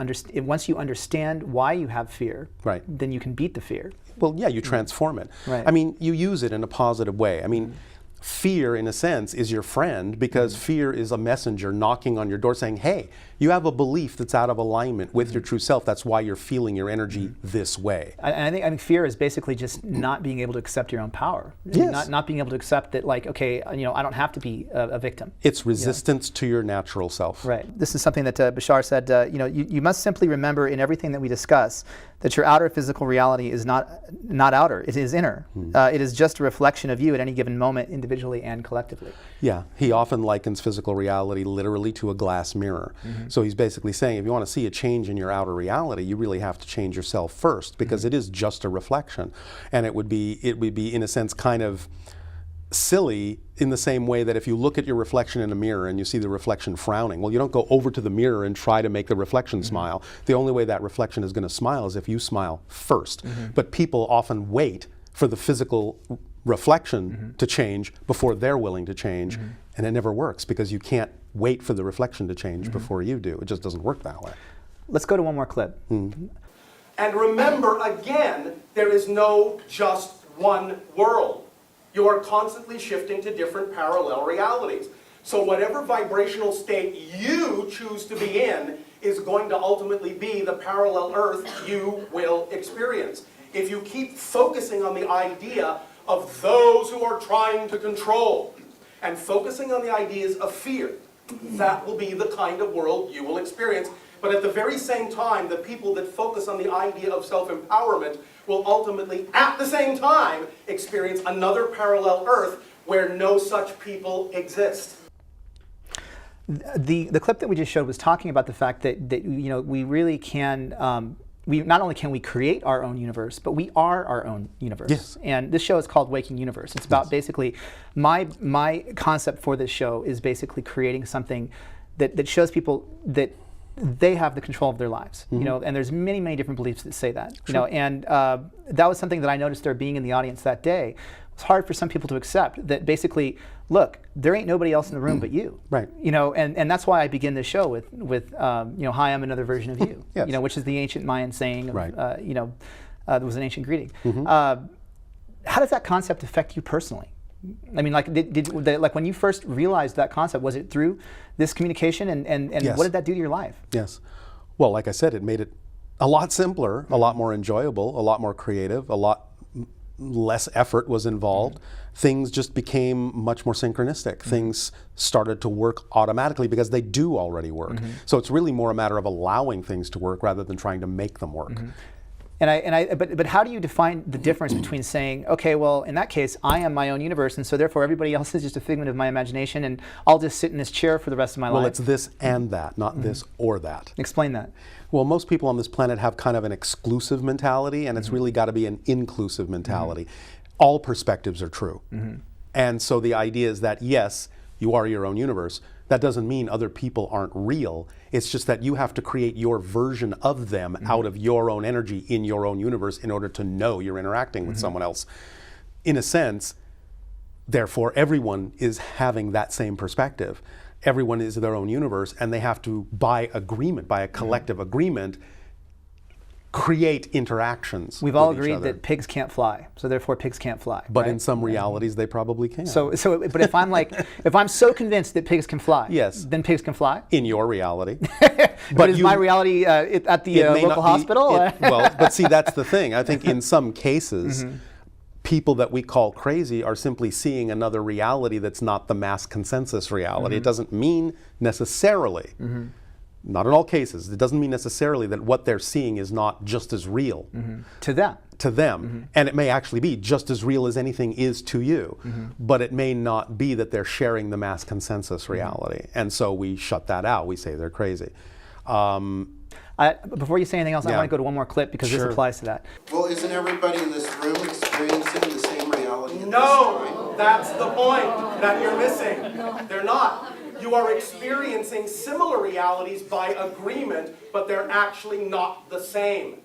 once you understand why you have fear, Right. then you can beat the fear. Well, yeah, you transform it. Right. I mean, you use it in a positive way. I mean, fear, in a sense, is your friend because fear is a messenger knocking on your door saying, hey, you have a belief that's out of alignment with your true self. That's why you're feeling your energy this way. I think fear is basically just not being able to accept your own power. Yes. Not being able to accept that, like, okay, I don't have to be a victim. It's resistance to your natural self. Right. This is something that Bashar said, you must simply remember in everything that we discuss that your outer physical reality is not outer, it is inner. It is just a reflection of you at any given moment, individually and collectively. Yeah, he often likens physical reality literally to a glass mirror. So he's basically saying if you want to see a change in your outer reality, you really have to change yourself first because it is just a reflection. And it would be in a sense kind of silly in the same way that if you look at your reflection in a mirror and you see the reflection frowning, well, you don't go over to the mirror and try to make the reflection smile. The only way that reflection is going to smile is if you smile first. But people often wait for the physical reflection to change before they're willing to change, and it never works because you can't wait for the reflection to change before you do. It just doesn't work that way. Let's go to one more clip. And remember, again, there is no just one world. You are constantly shifting to different parallel realities. So whatever vibrational state you choose to be in is going to ultimately be the parallel earth you will experience. If you keep focusing on the idea of those who are trying to control and focusing on the ideas of fear, that will be the kind of world you will experience. But at the very same time, the people that focus on the idea of self-empowerment will ultimately, at the same time, experience another parallel earth where no such people exist. The clip that we just showed was talking about the fact that we really can, we not only can we create our own universe, but we are our own universe. Yes. And this show is called Waking Universe. It's about basically, my concept for this show is basically creating something that shows people that they have the control of their lives, and there's many, many different beliefs that say that, and that was something that I noticed there being in the audience that day. It was hard for some people to accept that basically, look, there ain't nobody else in the room but you, Right. And that's why I begin this show with hi, I'm another version of you, Yes. Which is the ancient Mayan saying of, Right. There was an ancient greeting. How does that concept affect you personally? I mean, like, like when you first realized that concept, was it through this communication, and Yes. what did that do to your life? Yes. Well, like I said, it made it a lot simpler, a lot more enjoyable, a lot more creative, a lot less effort was involved. Things just became much more synchronistic. Things started to work automatically because they do already work. So it's really more a matter of allowing things to work rather than trying to make them work. But how do you define the difference between saying, okay, well, in that case, I am my own universe, and so therefore everybody else is just a figment of my imagination, and I'll just sit in this chair for the rest of my life? Well, it's this and that, not this or that. Explain that. Well, most people on this planet have kind of an exclusive mentality, and it's really got to be an inclusive mentality. All perspectives are true. And so the idea is that, yes, you are your own universe. That doesn't mean other people aren't real. It's just that you have to create your version of them out of your own energy in your own universe in order to know you're interacting with someone else. In a sense, therefore, everyone is having that same perspective. Everyone is their own universe, and they have to, by agreement, by a collective agreement, create interactions. We've all with each agreed other. that pigs can't fly, so therefore pigs can't fly. But right? in some realities, they probably can. But if I'm like, if I'm so convinced that pigs can fly, Yes. then pigs can fly. in your reality. But is my reality at the It may local not be- hospital? well, but see, that's the thing. I think in some cases, people that we call crazy are simply seeing another reality that's not the mass consensus reality. It doesn't mean necessarily, not in all cases, it doesn't mean necessarily that what they're seeing is not just as real To them. to them. And it may actually be just as real as anything is to you, but it may not be that they're sharing the mass consensus reality. And so we shut that out. We say they're crazy. Before you say anything else, I Yeah. want to go to one more clip because this Sure. applies to that. Well, isn't everybody in this room experiencing the same reality at this time? No, that's the point that you're missing. They're not. You are experiencing similar realities by agreement, but they're actually not the same.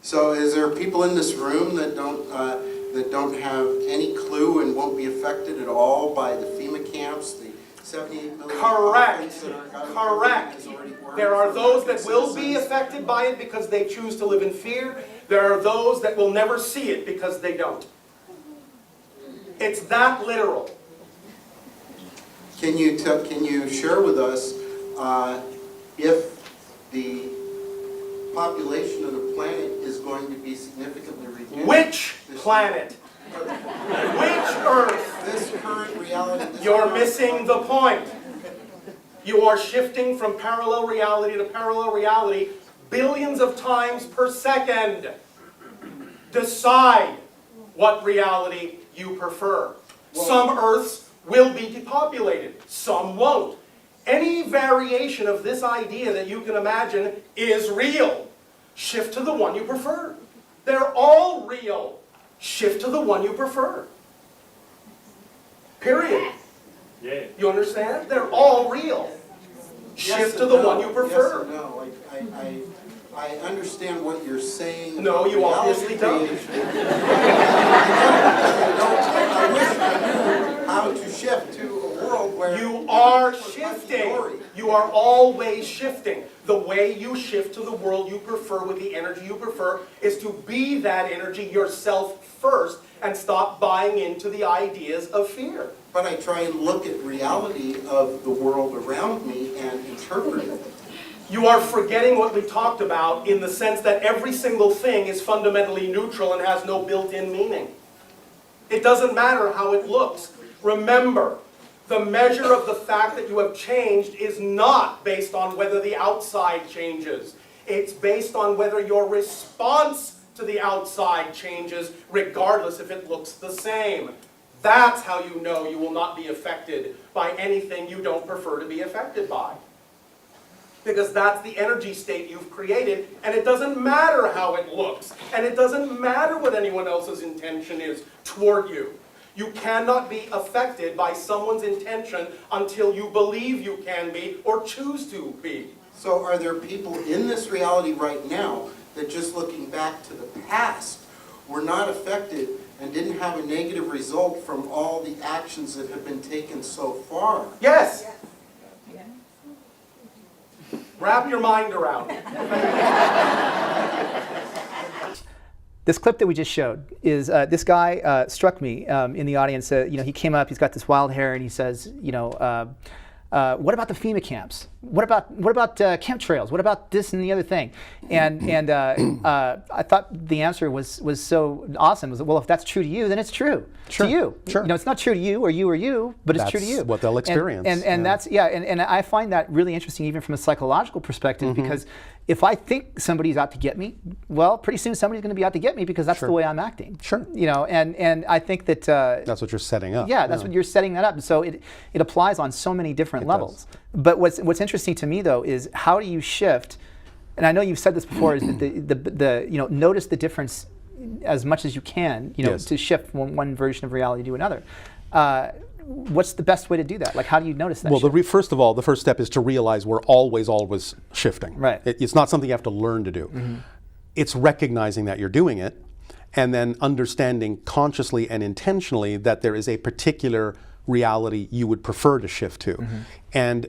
So is there people in this room that don't have any clue and won't be affected at all by the FEMA camps, the 78 million Correct. coffins that our government Correct. has already ordered There are for those that will be citizens? affected by it because they choose to live in fear. There are those that will never see it because they don't. It's that literal. Can you share with us if the population of the planet is going to be significantly reduced? Which this planet? Which Earth? This current reality. this You're current missing the point. You are shifting from parallel reality to parallel reality billions of times per second. Decide what reality you prefer. Some Earths will be depopulated, some won't. Any variation of this idea that you can imagine is real. Shift to the one you prefer. They're all real. Shift to the one you prefer. Period. You understand? They're all real. Shift to the one you prefer. Yes and no. I understand what you're saying. No, about you obviously don't. reality creation. I wish I knew how to shift to a world where You are was my shifting. glory. You are always shifting. The way you shift to the world you prefer with the energy you prefer is to be that energy yourself first and stop buying into the ideas of fear. But I try and look at reality of the world around me and interpret it. You are forgetting what we talked about in the sense that every single thing is fundamentally neutral and has no built-in meaning. It doesn't matter how it looks. Remember, the measure of the fact that you have changed is not based on whether the outside changes. It's based on whether your response to the outside changes, regardless if it looks the same. That's how you know you will not be affected by anything you don't prefer to be affected by. Because that's the energy state you've created, and it doesn't matter how it looks, and it doesn't matter what anyone else's intention is toward you. You cannot be affected by someone's intention until you believe you can be or choose to be. So are there people in this reality right now that just looking back to the past were not affected and didn't have a negative result from all the actions that have been taken so far? Yes. Wrap your mind around it. This clip that we just showed is this guy struck me in the audience. He came up, he's got this wild hair, and he says, what about the FEMA camps? What about chemtrails? What about this and the other thing? And I thought the answer was so awesome. Was, well, if that's true to you, then it's true to you. Sure. You know, it's not true to you or you, but it's true to you. That's what they'll experience. And that's and I find that really interesting, even from a psychological perspective, because if I think somebody's out to get me, well, pretty soon somebody's going to be out to get me because that's the way I'm acting. Sure. You know, and I think that that's what you're setting up. Yeah, that's what you're setting that up. And so it applies on so many different levels. But what's interesting to me though is how do you shift? And I know you've said this before, is that the you know, notice the difference as much as you can, you know, to shift from one version of reality to another. What's the best way to do that? Like, how do you notice that? Well, first of all, the first step is to realize we're always shifting. Right. It's not something you have to learn to do. It's recognizing that you're doing it, and then understanding consciously and intentionally that there is a particular reality you would prefer to shift to. And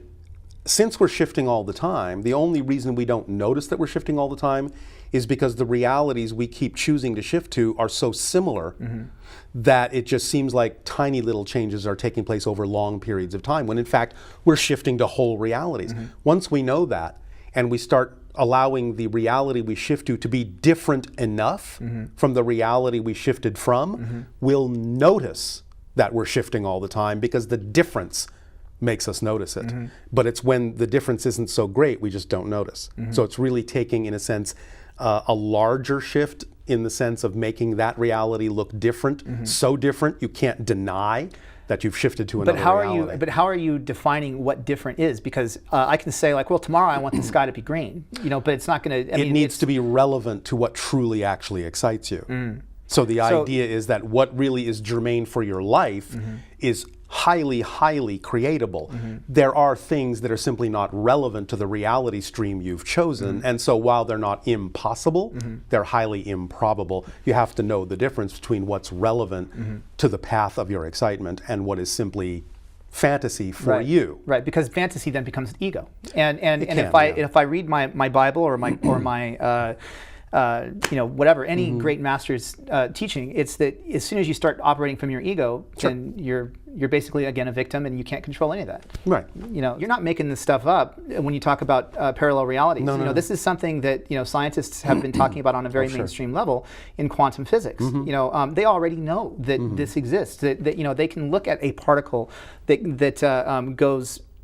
since we're shifting all the time, the only reason we don't notice that we're shifting all the time is because the realities we keep choosing to shift to are so similar that it just seems like tiny little changes are taking place over long periods of time, when in fact we're shifting to whole realities. Once we know that and we start allowing the reality we shift to be different enough from the reality we shifted from, we'll notice that we're shifting all the time because the difference makes us notice it. But it's when the difference isn't so great, we just don't notice. So it's really taking, in a sense, a larger shift in the sense of making that reality look different, so different you can't deny that you've shifted to another reality. But how are you defining what different is? Because I can say like, well, tomorrow I want the sky to be green, you know, but it's not going to. It needs to be relevant to what truly actually excites you. So the idea is that what really is germane for your life is highly creatable. There are things that are simply not relevant to the reality stream you've chosen, and so while they're not impossible, they're highly improbable. You have to know the difference between what's relevant to the path of your excitement and what is simply fantasy for you. Right, because fantasy then becomes ego. And if I read my Bible or my you know, whatever, any great master's teaching, it's that as soon as you start operating from your ego, then you're basically again a victim, and you can't control any of that. Right. You know, you're not making this stuff up when you talk about parallel realities. No. This is something that, you know, scientists have been talking about on a very mainstream level in quantum physics. You know, they already know that this exists. That you know, they can look at a particle that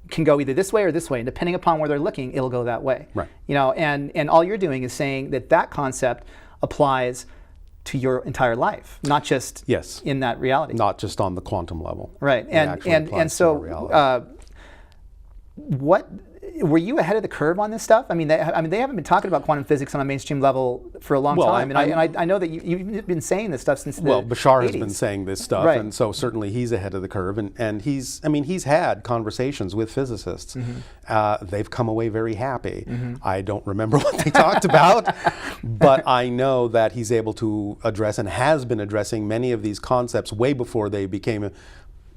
can go either this way or this way, and depending upon where they're looking, it'll go that way. Right. You know, and all you're doing is saying that concept applies to your entire life, not just in that reality. Not just on the quantum level. Right. And so what were you ahead of the curve on this stuff? I mean, they haven't been talking about quantum physics on a mainstream level for a long time, and I know that you've been saying this stuff since the 80s. Bashar has been saying this stuff, and so certainly he's ahead of the curve, and he's had conversations with physicists. They've come away very happy. I don't remember what they talked about, but I know that he's able to address and has been addressing many of these concepts way before they became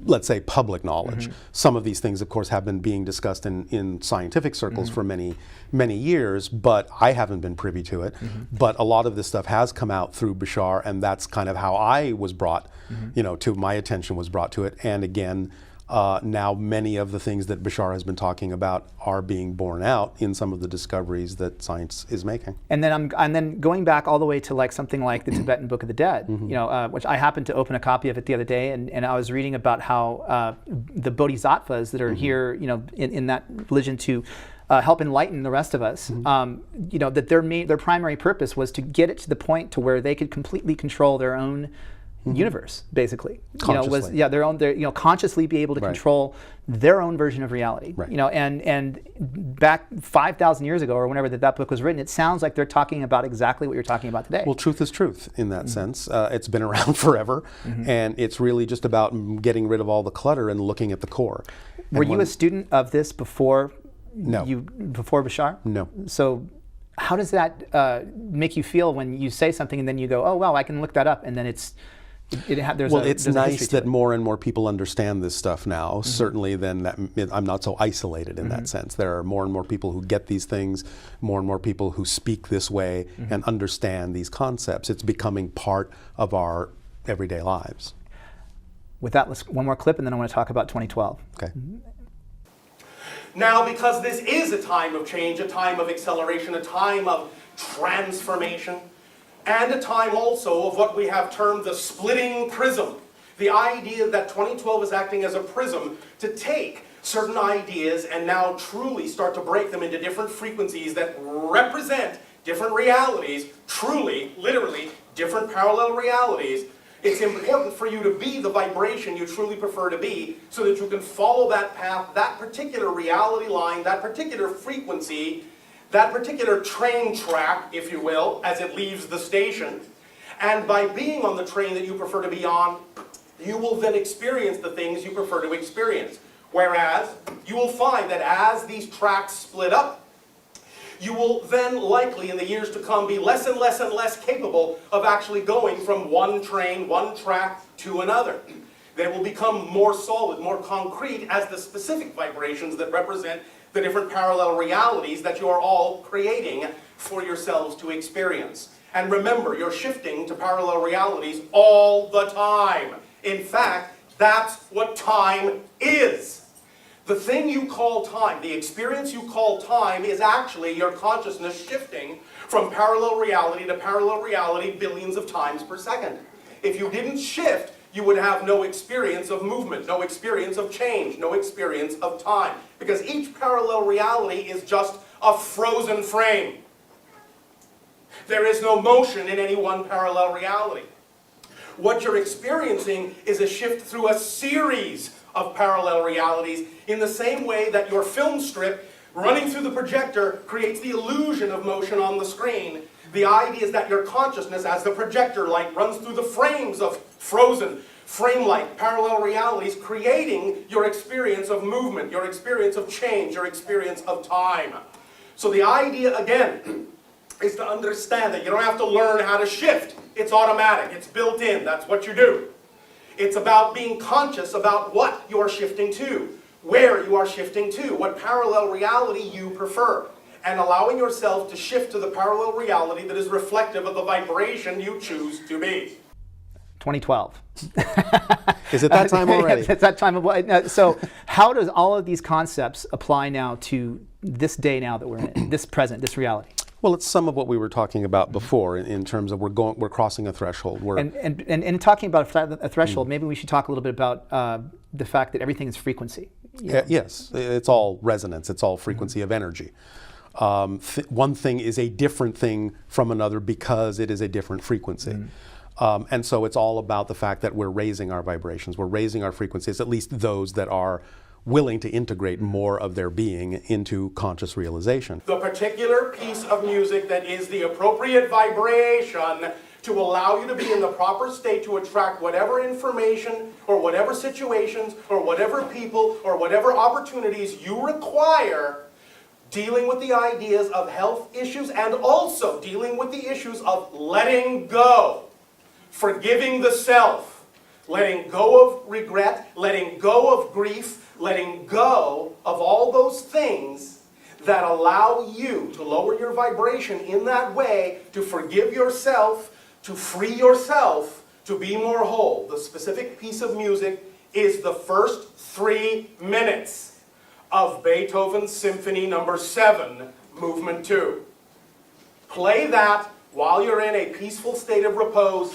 let's say, public knowledge. Some of these things, of course, have been being discussed in scientific circles for many, many years, but I haven't been privy to it. But a lot of this stuff has come out through Bashar, and that's kind of how I was brought, you know, to my attention was brought to it. And again, now many of the things that Bashar has been talking about are being borne out in some of the discoveries that science is making. And then going back all the way to like something like the Tibetan Book of the Dead, you know, which I happened to open a copy of it the other day, and I was reading about how the bodhisattvas that are here, you know, in that religion to help enlighten the rest of us, you know, that their primary purpose was to get it to the point to where they could completely control their own universe, basically. Consciously. You know, you know, consciously be able to control their own version of reality. You know, and back 5,000 years ago, or whenever that book was written, it sounds like they're talking about exactly what you're talking about today. Well, truth is truth in that sense. It's been around forever, and it's really just about getting rid of all the clutter and looking at the core. Were you a student of this before? No. Before Bashar? No. So how does that make you feel when you say something and then you go, oh, well, I can look that up, and then it's nice that more and more people understand this stuff now. Certainly, then I'm not so isolated in that sense. There are more and more people who get these things, more and more people who speak this way and understand these concepts. It's becoming part of our everyday lives. With that, let's one more clip, and then I want to talk about 2012. Okay. Now, because this is a time of change, a time of acceleration, a time of transformation, and a time also of what we have termed the splitting prism. The idea that 2012 is acting as a prism to take certain ideas and now truly start to break them into different frequencies that represent different realities, truly, literally, different parallel realities. It's important for you to be the vibration you truly prefer to be so that you can follow that path, that particular reality line, that particular frequency, that particular train track, if you will, as it leaves the station. And by being on the train that you prefer to be on, you will then experience the things you prefer to experience. Whereas, you will find that as these tracks split up, you will then likely in the years to come be less and less and less capable of actually going from one train, one track to another. They will become more solid, more concrete as the specific vibrations that represent the different parallel realities that you are all creating for yourselves to experience. And remember, you're shifting to parallel realities all the time. In fact, that's what time is. The thing you call time, the experience you call time, is actually your consciousness shifting from parallel reality to parallel reality billions of times per second. If you didn't shift, you would have no experience of movement, no experience of change, no experience of time. Because each parallel reality is just a frozen frame. There is no motion in any one parallel reality. What you're experiencing is a shift through a series of parallel realities in the same way that your film strip running through the projector creates the illusion of motion on the screen. The idea is that your consciousness, as the projector light runs through the frames of frozen, frame-like parallel realities, creating your experience of movement, your experience of change, your experience of time. So the idea, again, is to understand that you don't have to learn how to shift. It's automatic. It's built in. That's what you do. It's about being conscious about what you are shifting to, where you are shifting to, what parallel reality you prefer, and allowing yourself to shift to the parallel reality that is reflective of the vibration you choose to be. 2012. Is it that time already? It's that time of, so how does all of these concepts apply now to this day now that we're in, this present, this reality? Well, it's some of what we were talking about before in terms of we're crossing a threshold. And talking about a threshold, maybe we should talk a little bit about the fact that everything is frequency. Yes, it's all resonance. It's all frequency of energy. One thing is a different thing from another because it is a different frequency. And so it's all about the fact that we're raising our vibrations. We're raising our frequencies, at least those that are willing to integrate more of their being into conscious realization. The particular piece of music that is the appropriate vibration to allow you to be in the proper state to attract whatever information or whatever situations or whatever people or whatever opportunities you require, dealing with the ideas of health issues and also dealing with the issues of letting go, forgiving the self, letting go of regret, letting go of grief, letting go of all those things that allow you to lower your vibration in that way, to forgive yourself, to free yourself, to be more whole. The specific piece of music is the first 3 minutes of Beethoven's Symphony No. 7, Movement 2. Play that while you're in a peaceful state of repose.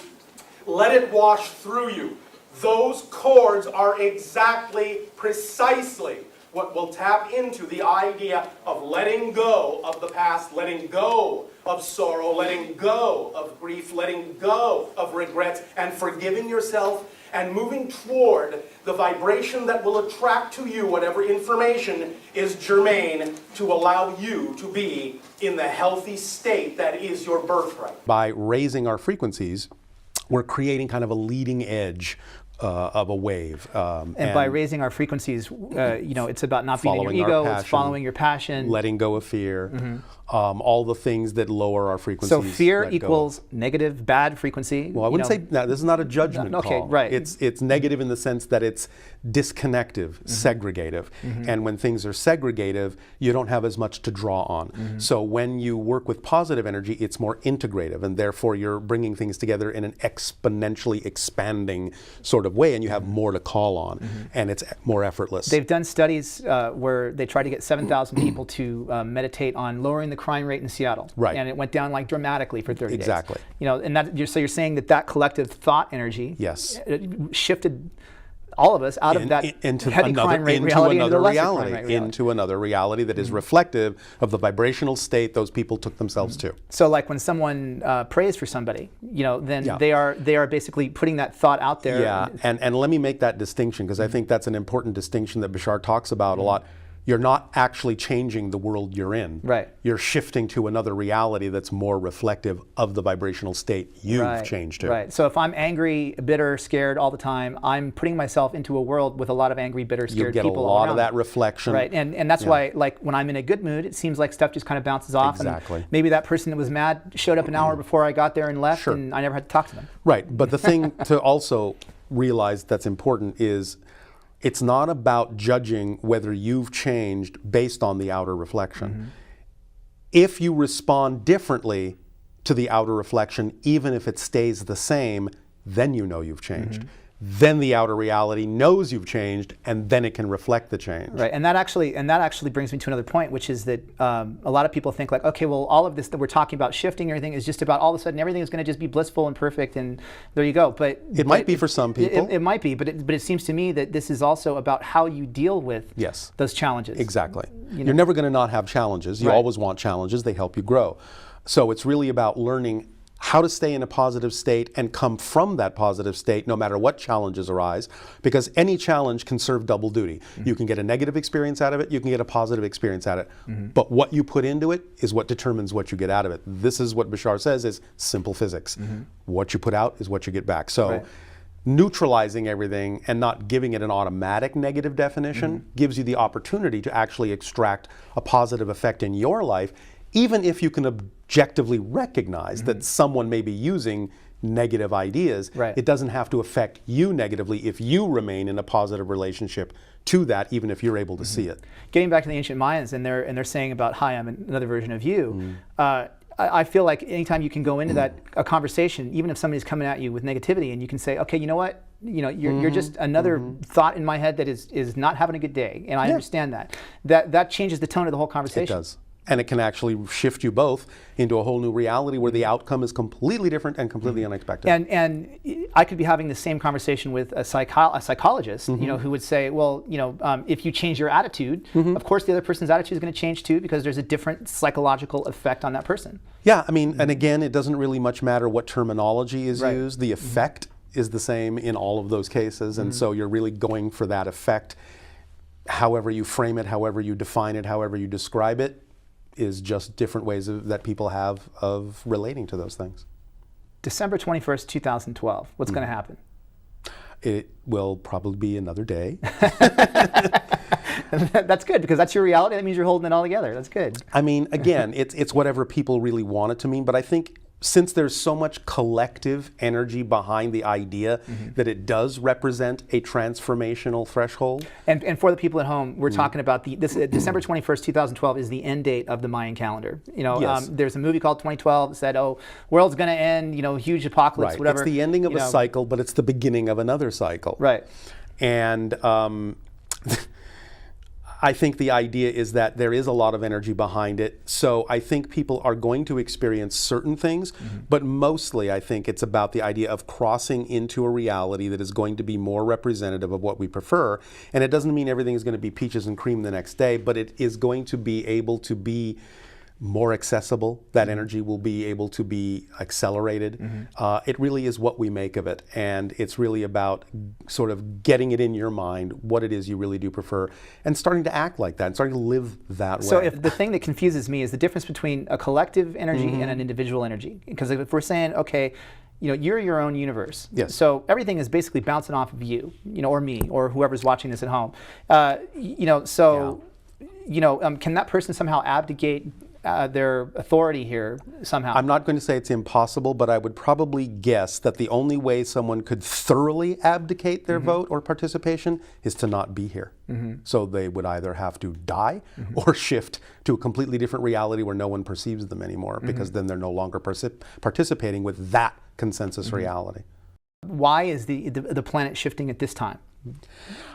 Let it wash through you. Those chords are exactly, precisely what will tap into the idea of letting go of the past, letting go of sorrow, letting go of grief, letting go of regrets, and forgiving yourself and moving toward the vibration that will attract to you whatever information is germane to allow you to be in the healthy state that is your birthright. By raising our frequencies, we're creating kind of a leading edge of a wave. And by raising our frequencies, it's about not being in your ego, it's following your passion. Letting go of fear, all the things that lower our frequencies. So fear equals negative, bad frequency. Well, I wouldn't say, no, this is not a judgment okay, call. Right. It's negative in the sense that it's disconnective, segregative. And when things are segregative, you don't have as much to draw on. So when you work with positive energy, it's more integrative, and therefore you're bringing things together in an exponentially expanding sort sort of way, and you have more to call on, and it's more effortless. They've done studies where they tried to get 7,000 people to meditate on lowering the crime rate in Seattle, Right. and it went down like dramatically for 30 days. Exactly. You know, and that so you're saying that collective thought energy, Yes, shifted all of us out of that into heavy crime rate reality into the lesser crime rate reality. into another reality that is reflective of the vibrational state those people took themselves to. So, like when someone prays for somebody, you know, then Yeah. they are basically putting that thought out there. Yeah, and let me make that distinction, because I think that's an important distinction that Bashar talks about a lot. You're not actually changing the world you're in. Right. You're shifting to another reality that's more reflective of the vibrational state you've changed to. Right. So if I'm angry, bitter, scared all the time, I'm putting myself into a world with a lot of angry, bitter, scared people all around. You get a lot of that reflection. Right. And that's why, like, when I'm in a good mood, it seems like stuff just kind of bounces off. Exactly. And maybe that person that was mad showed up an hour before I got there and left, and I never had to talk to them. Right. But the thing to also realize that's important is it's not about judging whether you've changed based on the outer reflection. If you respond differently to the outer reflection, even if it stays the same, then you know you've changed. Then the outer reality knows you've changed, and then it can reflect the change. Right, and that actually brings me to another point, which is that a lot of people think like, okay, well, all of this that we're talking about shifting everything is just about all of a sudden everything is going to just be blissful and perfect, and there you go. But it might be for some people. It might be, but it seems to me that this is also about how you deal with those challenges. Exactly. You're never going to not have challenges. You always want challenges. They help you grow. So it's really about learning how to stay in a positive state and come from that positive state no matter what challenges arise, because any challenge can serve double duty. You can get a negative experience out of it, you can get a positive experience out of it, but what you put into it is what determines what you get out of it. This is what Bashar says is simple physics. What you put out is what you get back. So neutralizing everything and not giving it an automatic negative definition gives you the opportunity to actually extract a positive effect in your life, even if you can objectively recognize that someone may be using negative ideas. It doesn't have to affect you negatively if you remain in a positive relationship to that, even if you're able to see it. Getting back to the ancient Mayans, and they're saying about, hi, I'm another version of you. I feel like anytime you can go into a conversation, even if somebody's coming at you with negativity, and you can say, okay, you know what? You're just another thought in my head that is not having a good day, and I understand that. That changes the tone of the whole conversation. It does. And it can actually shift you both into a whole new reality where the outcome is completely different and completely unexpected. And I could be having the same conversation with a psychologist, who would say, well, if you change your attitude, of course the other person's attitude is going to change too, because there's a different psychological effect on that person. Yeah, I mean, and again, it doesn't really much matter what terminology is used. The effect is the same in all of those cases, and so you're really going for that effect. However you frame it, however you define it, however you describe it, is just different ways that people have of relating to those things. December 21st, 2012, what's going to happen? It will probably be another day. That's good, because that's your reality. That means you're holding it all together. That's good. I mean, again, it's whatever people really want it to mean, but I think since there's so much collective energy behind the idea that it does represent a transformational threshold. And for the people at home, we're talking about this December 21st, 2012 is the end date of the Mayan calendar. There's a movie called 2012 that said, oh, world's going to end, huge apocalypse, whatever. It's the ending of a cycle, but it's the beginning of another cycle. Right. And I think the idea is that there is a lot of energy behind it. So I think people are going to experience certain things, but mostly I think it's about the idea of crossing into a reality that is going to be more representative of what we prefer. And it doesn't mean everything is going to be peaches and cream the next day, but it is going to be able to be more accessible. That energy will be able to be accelerated. It really is what we make of it, and it's really about sort of getting it in your mind what it is you really do prefer, and starting to act like that, and starting to live that way. So if the thing that confuses me is the difference between a collective energy and an individual energy, because if we're saying, okay, you're your own universe. Yes. So everything is basically bouncing off of you, or me, or whoever's watching this at home. Can that person somehow abdicate their authority here somehow? I'm not going to say it's impossible, but I would probably guess that the only way someone could thoroughly abdicate their vote or participation is to not be here. So they would either have to die or shift to a completely different reality where no one perceives them anymore, because then they're no longer participating with that consensus reality. why is the planet shifting at this time?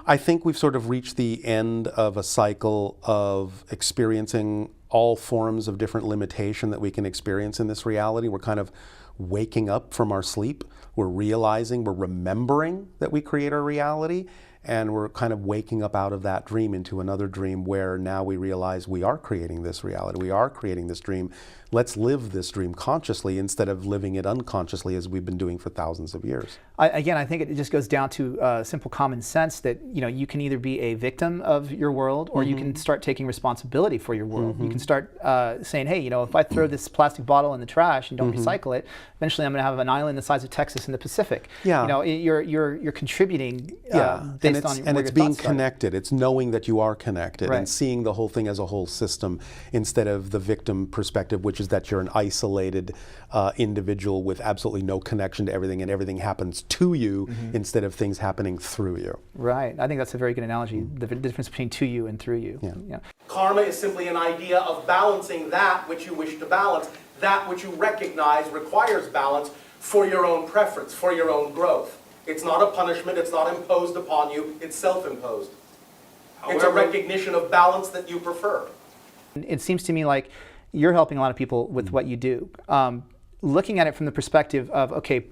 I think we've sort of reached the end of a cycle of experiencing all forms of different limitation that we can experience in this reality. We're kind of waking up from our sleep. We're realizing, we're remembering that we create our reality, and we're kind of waking up out of that dream into another dream where now we realize we are creating this reality. We are creating this dream. Let's live this dream consciously instead of living it unconsciously as we've been doing for thousands of years. Again, I think it just goes down to simple common sense that you can either be a victim of your world, or you can start taking responsibility for your world. You can start saying, hey, if I throw this plastic bottle in the trash and don't recycle it, eventually I'm going to have an island the size of Texas in the Pacific. Yeah. You're contributing and based on where it's your being thoughts started. connected. It's knowing that you are connected, Right. and seeing the whole thing as a whole system instead of the victim perspective, which is that you're an isolated individual with absolutely no connection to everything, and everything happens to you instead of things happening through you. Right. I think that's a very good analogy. The difference between to you and through you. Yeah. Karma is simply an idea of balancing that which you wish to balance. That which you recognize requires balance for your own preference, for your own growth. It's not a punishment, it's not imposed upon you, it's self-imposed. It's a recognition of balance that you prefer. It seems to me like you're helping a lot of people with what you do. Looking at it from the perspective of, okay,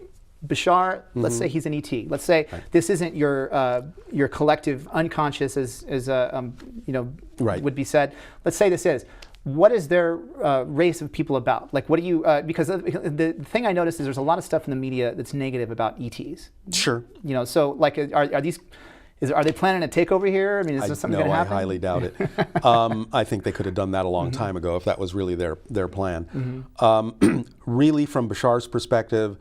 Bashar, let's say he's an ET. Let's say this isn't your collective unconscious, as Right. would be said. Let's say this is. What is their race of people about? Like, what do you? Because the thing I noticed is there's a lot of stuff in the media that's negative about ETs. Sure. So like, are these? Are they planning a takeover here? I mean, is this something going to happen? I highly doubt it. I think they could have done that a long time ago if that was really their plan. Really, from Bashar's perspective,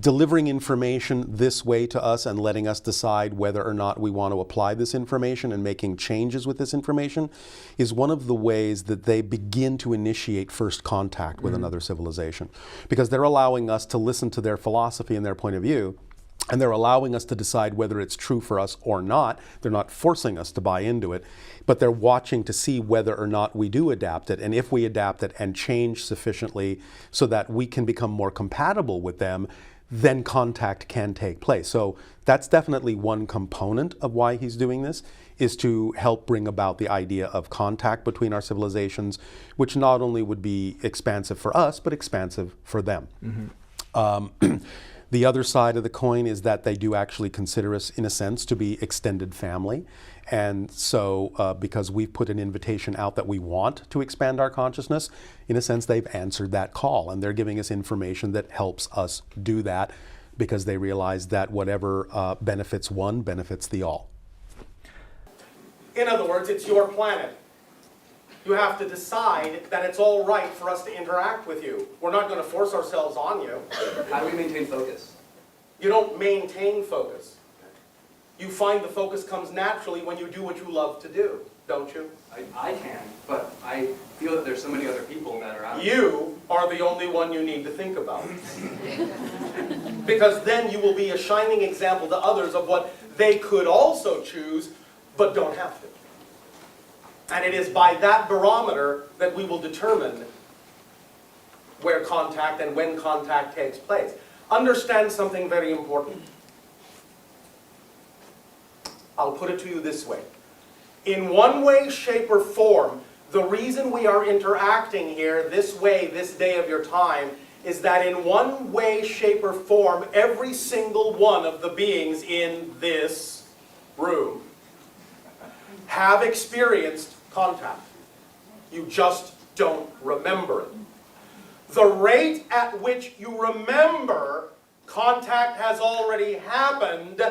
delivering information this way to us and letting us decide whether or not we want to apply this information and making changes with this information is one of the ways that they begin to initiate first contact with another civilization. Because they're allowing us to listen to their philosophy and their point of view, and they're allowing us to decide whether it's true for us or not. They're not forcing us to buy into it, but they're watching to see whether or not we do adapt it, and if we adapt it and change sufficiently so that we can become more compatible with them, then contact can take place. So that's definitely one component of why he's doing this, is to help bring about the idea of contact between our civilizations, which not only would be expansive for us, but expansive for them. The other side of the coin is that they do actually consider us, in a sense, to be extended family. And so because we've put an invitation out that we want to expand our consciousness, in a sense, they've answered that call. And they're giving us information that helps us do that, because they realize that whatever benefits one benefits the all. In other words, it's your planet. You have to decide that it's all right for us to interact with you. We're not going to force ourselves on you. How do we maintain focus? You don't maintain focus. You find the focus comes naturally when you do what you love to do, don't you? I can, but I feel that there's so many other people that are out there. You are the only one you need to think about. Because then you will be a shining example to others of what they could also choose, but don't have to. And it is by that barometer that we will determine where contact and when contact takes place. Understand something very important. I'll put it to you this way. In one way, shape, or form, the reason we are interacting here this way, this day of your time, is that in one way, shape, or form, every single one of the beings in this room have experienced contact. You just don't remember it. The rate at which you remember contact has already happened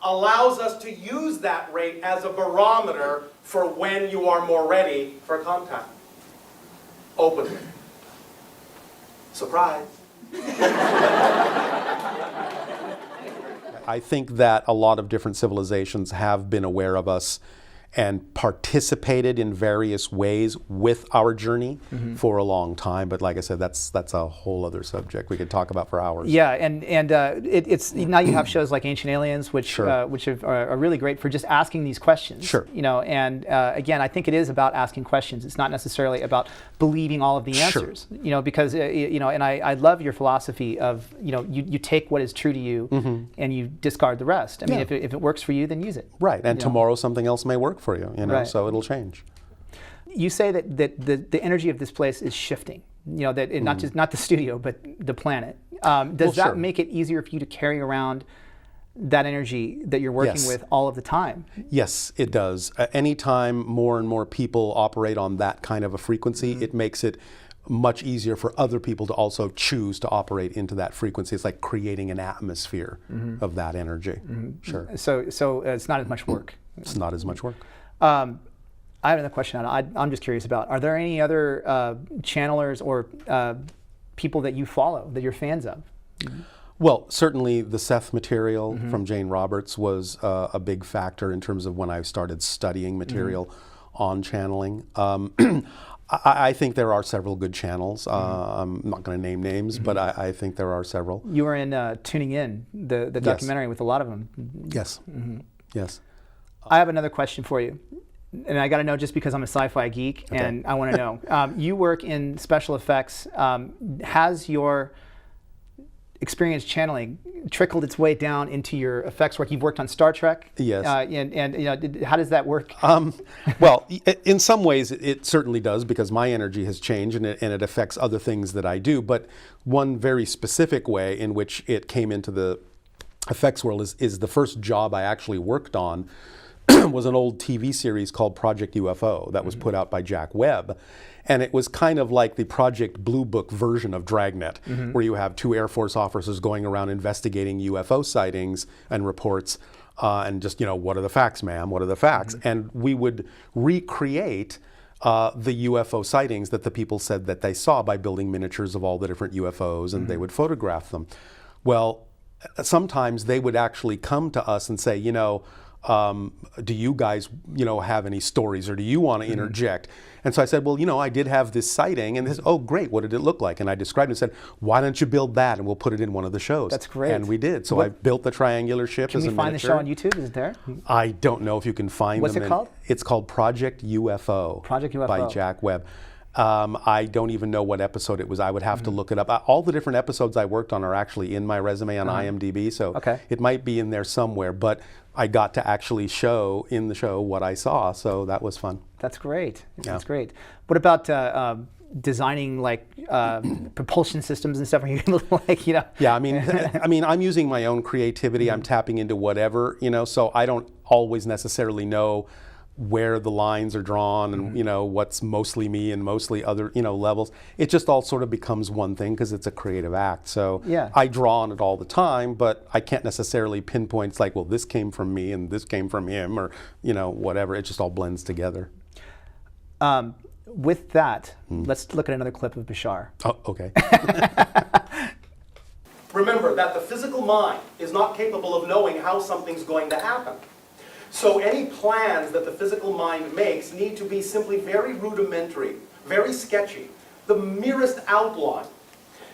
allows us to use that rate as a barometer for when you are more ready for contact. Openly. Surprise. I think that a lot of different civilizations have been aware of us and participated in various ways with our journey for a long time. But like I said, that's a whole other subject we could talk about for hours. Yeah, and it's now you have shows like Ancient Aliens, which Sure. are really great for just asking these questions. Sure. You know, and again, I think it is about asking questions. It's not necessarily about believing all of the answers. Sure. You know, because you know, and I love your philosophy of, you know, you take what is true to you and you discard the rest. I mean, if it works for you, then use it. Right, and You know? tomorrow something else may work for you, you know, Right. so it'll change. You say that the energy of this place is shifting. You know, that not the studio, but the planet. Does that sure. make it easier for you to carry around that energy that you're working Yes. with all of the time? Yes, it does. Anytime more and more people operate on that kind of a frequency, it makes it much easier for other people to also choose to operate into that frequency. It's like creating an atmosphere of that energy. Sure. So it's not as much work. It's not as much work. I have another question. I'm just curious about, are there any other channelers or people that you follow, that you're fans of? Well, certainly the Seth material from Jane Roberts was a big factor in terms of when I started studying material on channeling. I think there are several good channels. I'm not going to name names, but I think there are several. You were in Tuning In, the documentary with a lot of them. Yes. Yes. I have another question for you. And I got to know, just because I'm a sci-fi geek, and I want to know. You work in special effects. Has your experience channeling trickled its way down into your effects work? You've worked on Star Trek. Yes. And you know, how does that work? Well, in some ways it certainly does, because my energy has changed and it affects other things that I do. But one very specific way in which it came into the effects world is the first job I actually worked on was an old TV series called Project UFO that was put out by Jack Webb. And it was kind of like the Project Blue Book version of Dragnet, where you have two Air Force officers going around investigating UFO sightings and reports, and just, you know, what are the facts, ma'am? What are the facts? And we would recreate the UFO sightings that the people said that they saw by building miniatures of all the different UFOs, and they would photograph them. Well, sometimes they would actually come to us and say, you know, do you guys, you know, have any stories, or do you want to interject? And so I said, well, you know, I did have this sighting, and they said, oh, great, what did it look like? And I described it and said, why don't you build that, and we'll put it in one of the shows. That's great. And we did. So I built the triangular ship as a miniature. Can we find the show on YouTube? Is it there? I don't know if you can find What's them. it called? It's called Project UFO. Project UFO. By Jack Webb. I don't even know what episode it was. I would have to look it up. All the different episodes I worked on are actually in my resume on IMDb, so it might be in there somewhere. But I got to actually show in the show what I saw, so that was fun. That's great. Yeah. That's great. What about designing like propulsion systems and stuff? Are you like, you know? Yeah, I mean, I'm using my own creativity. I'm tapping into whatever, you know. So I don't always necessarily know where the lines are drawn and you know what's mostly me and mostly other, you know, levels. It just all sort of becomes one thing because it's a creative act. So yeah. I draw on it all the time, but I can't necessarily pinpoint, it's like, well, this came from me and this came from him, or, you know, whatever. It just all blends together. With that, let's look at another clip of Bashar. Oh, okay. Remember that the physical mind is not capable of knowing how something's going to happen. So any plans that the physical mind makes need to be simply very rudimentary, very sketchy, the merest outline.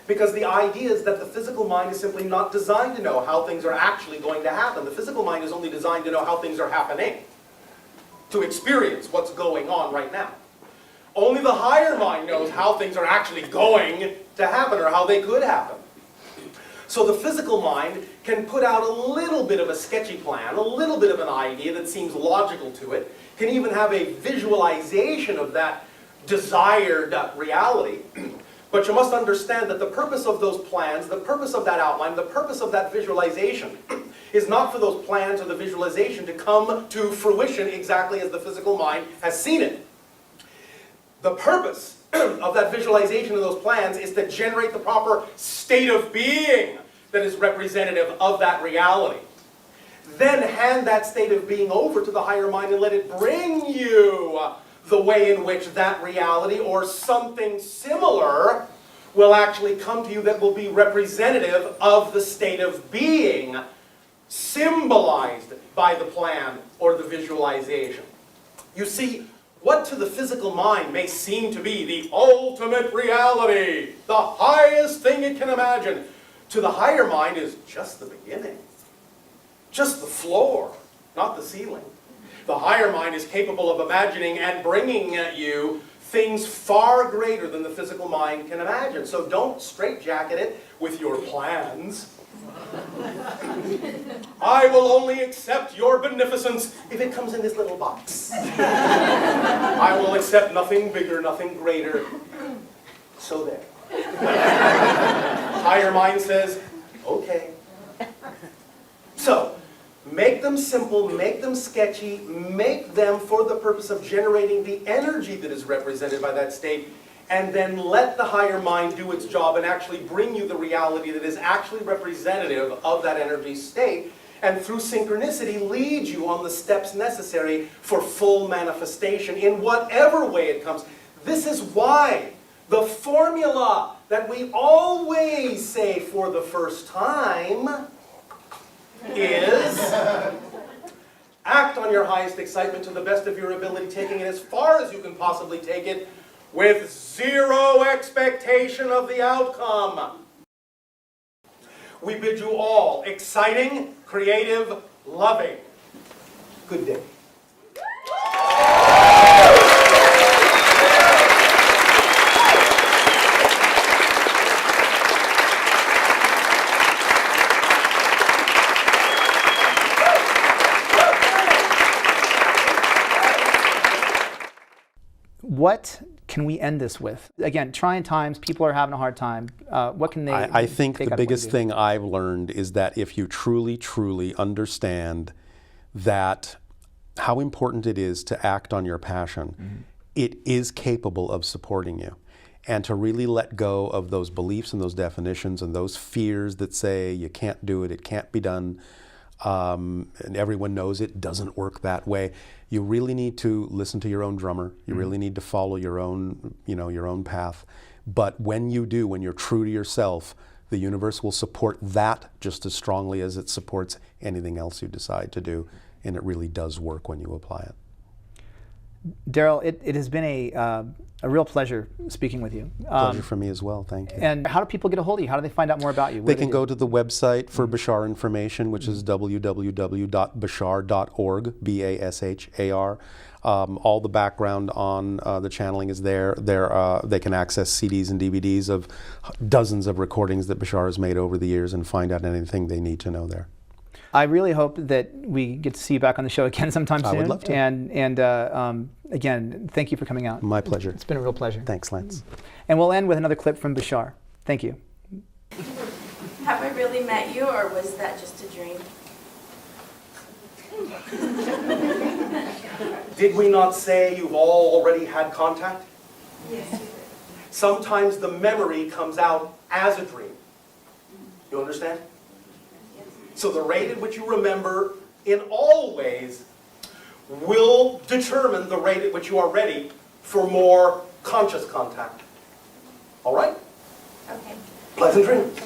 Because the idea is that the physical mind is simply not designed to know how things are actually going to happen. The physical mind is only designed to know how things are happening, to experience what's going on right now. Only the higher mind knows how things are actually going to happen, or how they could happen. So the physical mind can put out a little bit of a sketchy plan, a little bit of an idea that seems logical to it, can even have a visualization of that desired reality. But you must understand that the purpose of those plans, the purpose of that outline, the purpose of that visualization is not for those plans or the visualization to come to fruition exactly as the physical mind has seen it. The purpose of that visualization of those plans is to generate the proper state of being that is representative of that reality. Then hand that state of being over to the higher mind and let it bring you the way in which that reality or something similar will actually come to you that will be representative of the state of being symbolized by the plan or the visualization. You see, what to the physical mind may seem to be the ultimate reality, the highest thing it can imagine, to the higher mind is just the beginning. Just the floor, not the ceiling. The higher mind is capable of imagining and bringing at you things far greater than the physical mind can imagine. So don't straitjacket it with your plans. I will only accept your beneficence if it comes in this little box. I will accept nothing bigger, nothing greater. So there. Higher mind says, okay. So, make them simple, make them sketchy, make them for the purpose of generating the energy that is represented by that state, and then let the higher mind do its job and actually bring you the reality that is actually representative of that energy state, and through synchronicity lead you on the steps necessary for full manifestation in whatever way it comes. This is why the formula that we always say for the first time is act on your highest excitement to the best of your ability, taking it as far as you can possibly take it, with zero expectation of the outcome. We bid you all exciting, creative, loving. Good day. What can we end this with? Again, trying times, people are having a hard time. What can they I think take the out of what biggest you do? thing I've learned is that if you truly, truly understand that how important it is to act on your passion, it is capable of supporting you. And to really let go of those beliefs and those definitions and those fears that say you can't do it, it can't be done, and everyone knows it doesn't work that way. You really need to listen to your own drummer. You really need to follow your own, your own path. But when you do, when you're true to yourself, the universe will support that just as strongly as it supports anything else you decide to do. And it really does work when you apply it. Darryl, it has been a real pleasure speaking with you. Pleasure for me as well, thank you. And how do people get a hold of you? How do they find out more about you? What They do can do? go to the website for Bashar information, which is www.bashar.org, B-A-S-H-A-R. All the background on the channeling is there. They can access CDs and DVDs of dozens of recordings that Bashar has made over the years and find out anything they need to know there. I really hope that we get to see you back on the show again sometime soon. I would love to. And again, thank you for coming out. My pleasure. It's been a real pleasure. Thanks, Lance. And we'll end with another clip from Bashar. Thank you. Have I really met you, or was that just a dream? Did we not say you've all already had contact? Yes. Sometimes the memory comes out as a dream. You understand? So the rate at which you remember in all ways will determine the rate at which you are ready for more conscious contact. All right? Okay. Pleasant dreams.